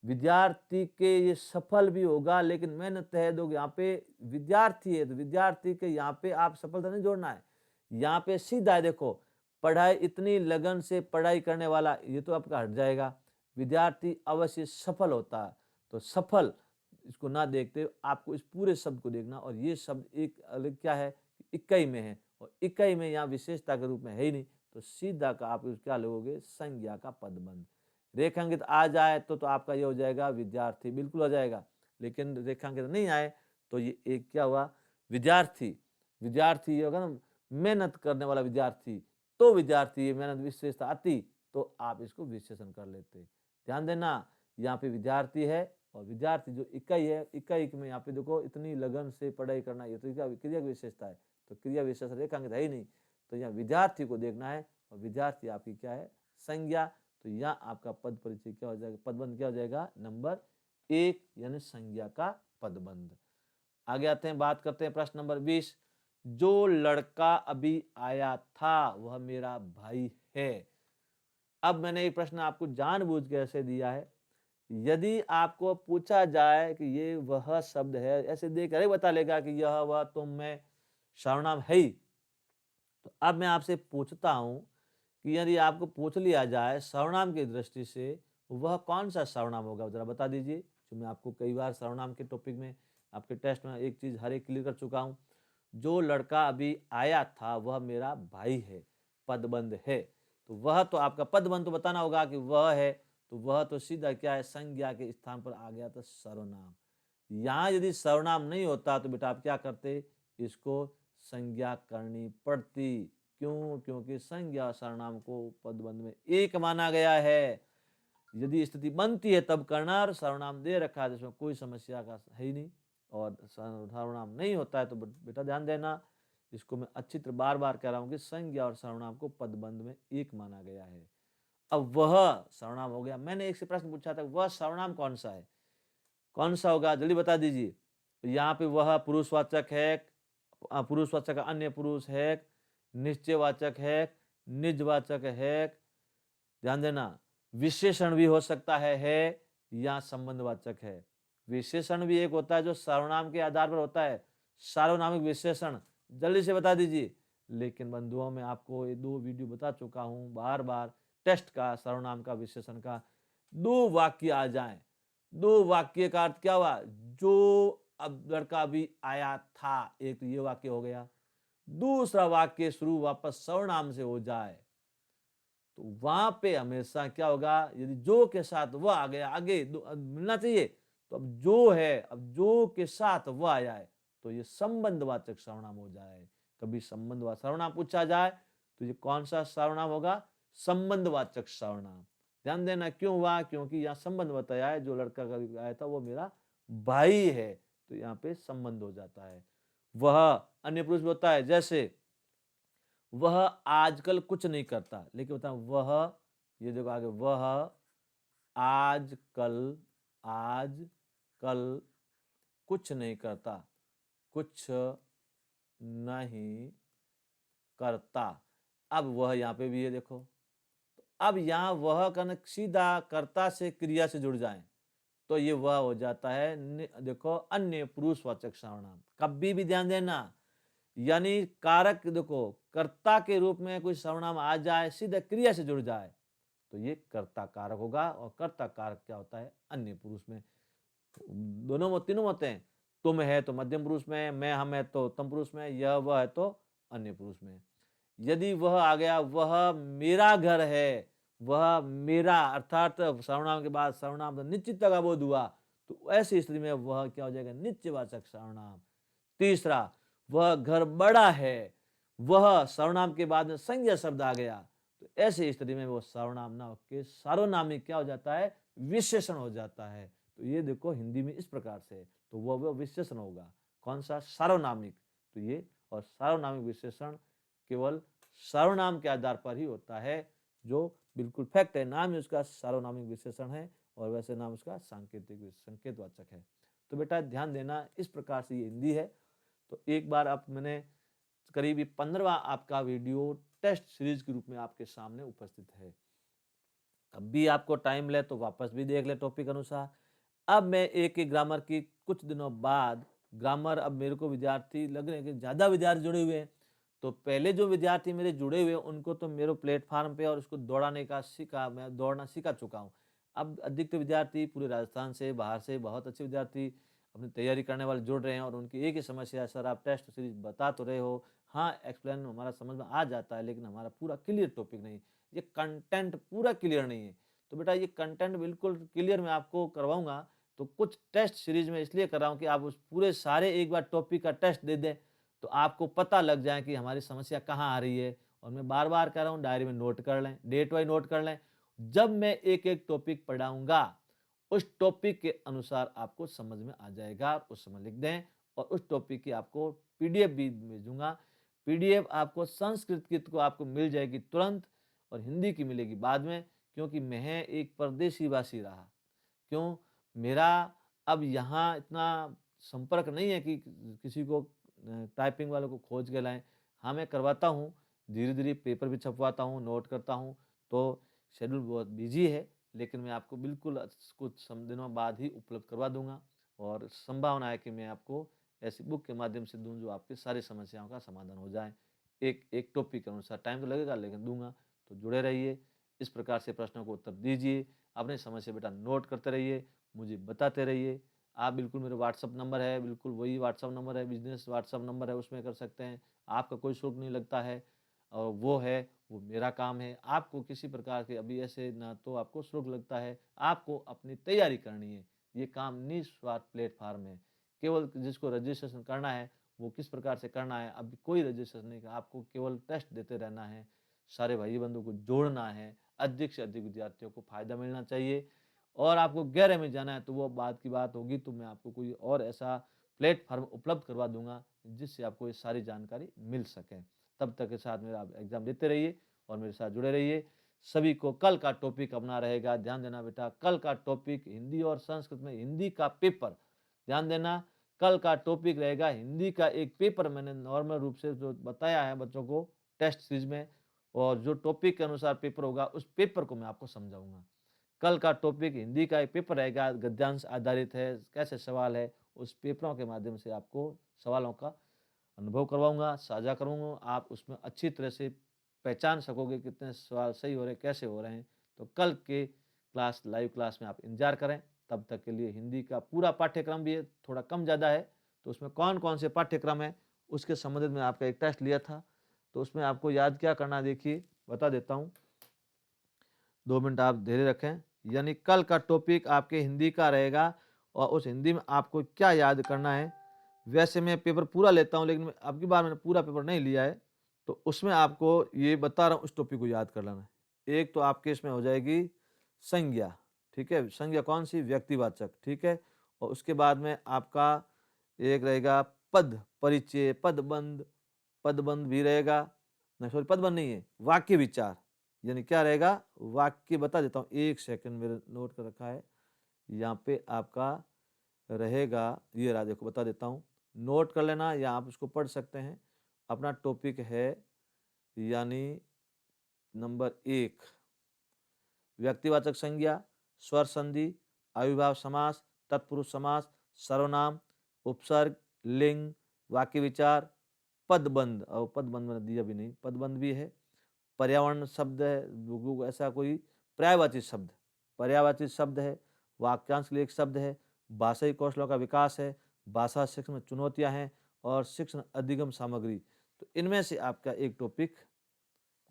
विद्यार्थी के ये सफल भी होगा, लेकिन मेहनत है दो, यहाँ पे विद्यार्थी है तो विद्यार्थी के यहाँ पे आप सफलता नहीं जोड़ना है, यहाँ पे सीधा है, देखो पढ़ाई, इतनी लगन से पढ़ाई करने वाला, ये तो आपका हट जाएगा, विद्यार्थी अवश्य सफल होता है। तो सफल इसको ना देखते आपको इस पूरे शब्द को देखना, और ये शब्द एक अलग क्या है, इकाई में है, और इकाई में यहाँ विशेषता के रूप में है ही नहीं, तो सीधा का आप क्या लोगे, संज्ञा का पदबंध। रेखांकित आ जाए तो आपका ये हो जाएगा विद्यार्थी, बिल्कुल हो जाएगा। लेकिन रेखांकित नहीं आए तो ये एक क्या हुआ, विद्यार्थी। विद्यार्थी ये होगा ना, मेहनत करने वाला विद्यार्थी, तो विद्यार्थी मेहनत विशेषता आती तो आप इसको विशेषण कर लेते। ध्यान देना, यहाँ पे विद्यार्थी है और विद्यार्थी जो इकाई है, इकाई में यहाँ पे देखो इतनी लगन से पढ़ाई करना, ये तो क्या क्रिया की विशेषता है, तो क्रिया विशेषण रेखांकित है ही नहीं, तो यहाँ विद्यार्थी को देखना है और विद्यार्थी आपकी क्या है, संज्ञा। तो यहाँ आपका पद परिचय क्या हो जाएगा, पदबंध क्या हो जाएगा, नंबर 1 यानी संज्ञा का पदबंध। आगे आते हैं, बात करते हैं प्रश्न नंबर 20। जो लड़का अभी आया था वह मेरा भाई है। अब मैंने ये प्रश्न आपको जानबूझ के ऐसे दिया है, यदि आपको पूछा जाए कि ये वह शब्द है, ऐसे देख अरे बता लेगा कि यह वह तुम मैं सर्वनाम है ही। तो अब मैं आपसे पूछता हूं कि यदि आपको पूछ लिया जाए सर्वनाम की दृष्टि से वह कौन सा सर्वनाम होगा, जरा बता दीजिए। जो मैं आपको कई बार सर्वनाम के टॉपिक में आपके टेस्ट में एक चीज हर एक क्लियर कर चुका हूं, जो लड़का अभी आया था वह मेरा भाई है, पदबंध है। तो वह तो आपका पदबंध तो बताना होगा कि वह है, तो वह तो सीधा क्या है, संज्ञा के स्थान पर आ गया था सर्वनाम। यहाँ यदि सर्वनाम नहीं होता तो बेटा आप क्या करते, इसको संज्ञा करनी पड़ती। क्यों, क्योंकि संज्ञा और सर्वनाम को पदबंध में एक माना गया है। यदि स्थिति बनती है तब करना, और सर्वनाम दे रखा है जिसमें कोई समस्या का है ही नहीं, और सर्वनाम नहीं होता है तो बेटा ध्यान देना, इसको मैं अच्छी तरह बार बार कह रहा हूं कि संज्ञा और सर्वनाम को पदबंध में एक माना गया है। अब वह सर्वनाम हो गया। मैंने एक से प्रश्न पूछा था, वह सर्वनाम कौन सा है, कौन सा होगा, जल्दी बता दीजिए। यहाँ पे वह पुरुषवाचक है, पुरुषवाचक अन्य पुरुष है, निश्चयवाचक है, निजवाचक है, ध्यान देना, विशेषण भी हो सकता है या संबंधवाचक है। विशेषण भी एक होता है जो सर्वनाम के आधार पर होता है, सार्वनामिक विशेषण, जल्दी से बता दीजिए। लेकिन बंधुओं मैं आपको ये 2 वीडियो बता चुका हूं बार बार, टेस्ट का, सर्वनाम का, विशेषण का। 2 वाक्य आ जाएं, 2 वाक्य का अर्थ क्या हुआ, जो अब लड़का अभी आया था, एक तो ये वाक्य हो गया। दूसरा वाक्य शुरू वापस सर्वनाम से हो जाए तो वहां पे हमेशा क्या होगा, यदि जो के साथ वह आ गया, आगे मिलना चाहिए, तो अब जो है, अब जो के साथ वह आया है तो ये संबंधवाचक सर्वनाम हो जाए। कभी संबंधवाचक सर्वनाम पूछा जाए तो ये कौन सा सर्वनाम होगा, संबंधवाचक सर्वनाम। ध्यान देना, क्यों हुआ, क्योंकि यहाँ संबंध बताया है, जो लड़का कभी आया था वो मेरा भाई है, तो यहाँ पे संबंध हो जाता है। वह अन्य पुरुष होता है, जैसे वह आजकल कुछ नहीं करता, लेकिन बता वह, ये देखो आगे, वह आजकल, आजकल कुछ नहीं करता, कुछ नहीं करता। अब वह यहाँ पे भी है, देखो, अब यहाँ वह का सीधा कर्ता से क्रिया से जुड़ जाए तो ये वह हो जाता है, देखो, अन्य पुरुषवाचक सर्वनाम। कभी भी ध्यान देना, यानी कारक, देखो, कर्ता के रूप में कोई सर्वनाम आ जाए, सीधे क्रिया से जुड़ जाए तो ये कर्ता कारक होगा। और कर्ता कारक क्या होता है, अन्य पुरुष में, दोनों तीनों होते हैं। तुम है तो मध्यम पुरुष में, मैं हम है तो उत्तम पुरुष में, यह वह है तो अन्य पुरुष में। यदि वह आ गया, वह मेरा घर है, वह मेरा, अर्थात सर्वनाम के बाद सर्वनाम तो निश्चित का बोध हुआ, तो ऐसी स्थिति में वह क्या हो जाएगा, नित्यवाचक सर्वनाम। तीसरा, वह घर बड़ा है, वह सर्वनाम के बाद में संज्ञा शब्द आ गया, तो ऐसी स्थिति में वो सर्वनाम ना होकर सार्वनामिक क्या हो जाता है, विशेषण हो जाता है। तो ये देखो हिंदी में इस प्रकार से, तो वह विशेषण होगा, कौन सा, सार्वनामिक। तो ये, और सार्वनामिक विशेषण केवल सर्वनाम के आधार पर ही होता है, जो बिल्कुल फैक्ट है, नाम ही उसका सार्वनामिक विशेषण है और वैसे नाम उसका सांकेतिक संकेतवाचक है। तो बेटा ध्यान देना, इस प्रकार से ये हिंदी है। तो एक बार आप, मैंने करीब 15वां आपका वीडियो टेस्ट सीरीज के रूप में आपके सामने उपस्थित है। कभी आपको टाइम ले तो वापस भी देख ले टॉपिक अनुसार। अब मैं एक ग्रामर की कुछ दिनों बाद, ग्रामर अब मेरे को विद्यार्थी लग रहे हैं कि ज़्यादा विद्यार्थी जुड़े हुए हैं, तो पहले जो विद्यार्थी मेरे जुड़े हुए उनको तो मेरे प्लेटफार्म पे और उसको दौड़ाने का सीखा, मैं दौड़ना सीखा चुका हूँ। अब अधिकतर विद्यार्थी पूरे राजस्थान से, बाहर से बहुत अच्छे विद्यार्थी अपनी तैयारी करने वाले जुड़ रहे हैं और उनकी एक ही समस्या है, सर आप टेस्ट सीरीज बता तो रहे हो, हाँ, एक्सप्लेन हमारा समझ में आ जाता है, लेकिन हमारा पूरा क्लियर टॉपिक नहीं, ये कंटेंट पूरा क्लियर नहीं है। तो बेटा ये कंटेंट बिल्कुल क्लियर मैं आपको करवाऊँगा, तो कुछ टेस्ट सीरीज़ में इसलिए कर रहा हूँ कि आप उस पूरे सारे एक बार टॉपिक का टेस्ट दे दें, तो आपको पता लग जाए कि हमारी समस्या कहाँ आ रही है। और मैं बार-बार कह रहा हूँ, डायरी में नोट कर लें, डेट वाइज़ नोट कर लें। जब मैं एक-एक टॉपिक पढ़ाऊँगा, उस टॉपिक के अनुसार आपको समझ में आ जाएगा, उस समय लिख दें। और उस टॉपिक की आपको पीडीएफ भी भेजूँगा। पीडीएफ आपको संस्कृत की तो आपको मिल जाएगी तुरंत, और हिंदी की मिलेगी बाद में, क्योंकि मैं एक परदेसी वासी रहा। क्यों? मेरा अब यहाँ इतना संपर्क नहीं है कि किसी को टाइपिंग वालों को खोज के लाएँ। हाँ, मैं करवाता हूँ, धीरे-धीरे पेपर भी छपवाता हूँ, नोट करता हूँ, तो शेड्यूल बहुत बिज़ी है, लेकिन मैं आपको बिल्कुल कुछ दिनों बाद ही उपलब्ध करवा दूँगा। और संभावना है कि मैं आपको ऐसी बुक के माध्यम से दूँ जो आपकी सारी समस्याओं का समाधान हो जाए। एक टॉपिक के अनुसार टाइम तो लगेगा, लेकिन दूँगा। तो जुड़े रहिए, इस प्रकार से प्रश्नों को उत्तर दीजिए, अपनी समस्या बेटा नोट करते रहिए, मुझे बताते रहिए। आप बिल्कुल, मेरा व्हाट्सएप नंबर है, बिल्कुल वही व्हाट्सएप नंबर है, बिज़नेस व्हाट्सएप नंबर है, उसमें कर सकते हैं। आपका कोई शुल्क नहीं लगता है, और वो मेरा काम है। आपको किसी प्रकार के अभी ऐसे ना तो आपको शुल्क लगता है, आपको अपनी तैयारी करनी है। ये काम निस्वार्थ प्लेटफ़ॉर्म है। केवल जिसको रजिस्ट्रेशन करना है, वो किस प्रकार से करना है, अभी कोई रजिस्ट्रेशन नहीं करना, आपको केवल टेस्ट देते रहना है, सारे भाई-बंधु को जोड़ना है, अधिक से अधिक विद्यार्थियों को फ़ायदा मिलना चाहिए। और आपको गहरे में जाना है, तो वो बाद की बात होगी, तो मैं आपको कोई और ऐसा प्लेटफ़ॉर्म उपलब्ध करवा दूँगा, जिससे आपको ये सारी जानकारी मिल सके। तब तक के साथ मेरा आप एग्ज़ाम देते रहिए और मेरे साथ जुड़े रहिए। सभी को कल का टॉपिक अपना रहेगा, ध्यान देना बेटा, कल का टॉपिक हिंदी और संस्कृत में हिंदी का पेपर, ध्यान देना, कल का टॉपिक रहेगा हिंदी का एक पेपर। मैंने नॉर्मल रूप से जो बताया है बच्चों को टेस्ट सीरीज़ में, और जो टॉपिक के अनुसार पेपर होगा, उस पेपर को मैं आपको समझाऊँगा। कल का टॉपिक हिंदी का एक पेपर रहेगा, गद्यांश आधारित है, कैसे सवाल है, उस पेपरों के माध्यम से आपको सवालों का अनुभव करवाऊँगा, साझा करूँगा। आप उसमें अच्छी तरह से पहचान सकोगे कितने सवाल सही हो रहे हैं, कैसे हो रहे हैं। तो कल के क्लास, लाइव क्लास में आप इंतज़ार करें। तब तक के लिए हिंदी का पूरा पाठ्यक्रम भी है, थोड़ा कम ज़्यादा है, तो उसमें कौन-कौन से पाठ्यक्रम हैं, उसके संबंधित में आपका एक टेस्ट लिया था। तो उसमें आपको याद क्या करना है, देखिए बता देता हूँ। 2 मिनट आप धैर्य रखें। यानी कल का टॉपिक आपके हिंदी का रहेगा, और उस हिंदी में आपको क्या याद करना है। वैसे मैं पेपर पूरा लेता हूँ, लेकिन अब की बार मैंने पूरा पेपर नहीं लिया है, तो उसमें आपको ये बता रहा हूँ, उस टॉपिक को याद कर लेना है। एक तो आपके इसमें हो जाएगी संज्ञा, ठीक है? संज्ञा कौन-सी? व्यक्तिवाचक, ठीक है? और उसके बाद में आपका एक रहेगा पद परिचय, पदबंध, पदबंध भी रहेगा। नहीं सॉरी, पदबंध नहीं है, वाक्य विचार। यानी क्या रहेगा? वाक्य बता देता हूँ, 1 सेकंड मेरे नोट कर रखा है। यहाँ पे आपका रहेगा, ये रहा, देखो बता देता हूँ। नोट कर लेना या आप इसको पढ़ सकते हैं। अपना टॉपिक है, यानी नंबर 1 व्यक्तिवाचक संज्ञा, स्वर संधि, अविभाव समास, तत्पुरुष समास, सर्वनाम, उपसर्ग, लिंग, वाक्य विचार, पदबंध। और पदबंध मैंने दिया भी नहीं, पदबंध भी है। पर्यावरण शब्द है, ऐसा कोई पर्यायवाची शब्द, पर्यायवाची शब्द है। वाक्यांश के लिए एक शब्द है। भाषाई कौशलों का विकास है। भाषा शिक्षण में चुनौतियां हैं, और शिक्षण अधिगम सामग्री। तो इनमें से आपका एक टॉपिक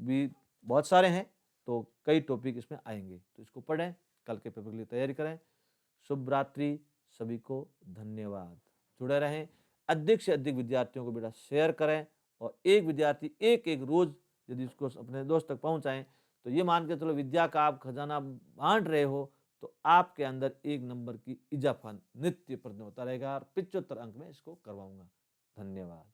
भी, बहुत सारे हैं, तो कई टॉपिक इसमें आएंगे, तो इसको पढ़ें, कल के पेपर के लिए तैयारी करें। शुभ रात्रि, सभी को धन्यवाद। जुड़े रहें, अधिक से अधिक विद्यार्थियों को बेटा शेयर करें, और एक विद्यार्थी एक रोज यदि उसको अपने दोस्त तक पहुंचाएं, तो ये मान के चलो विद्या का आप खजाना बांट रहे हो, तो आपके अंदर 1 नंबर की इजाफा नित्य प्रश्न होता रहेगा, और 75 अंक में इसको करवाऊंगा। धन्यवाद।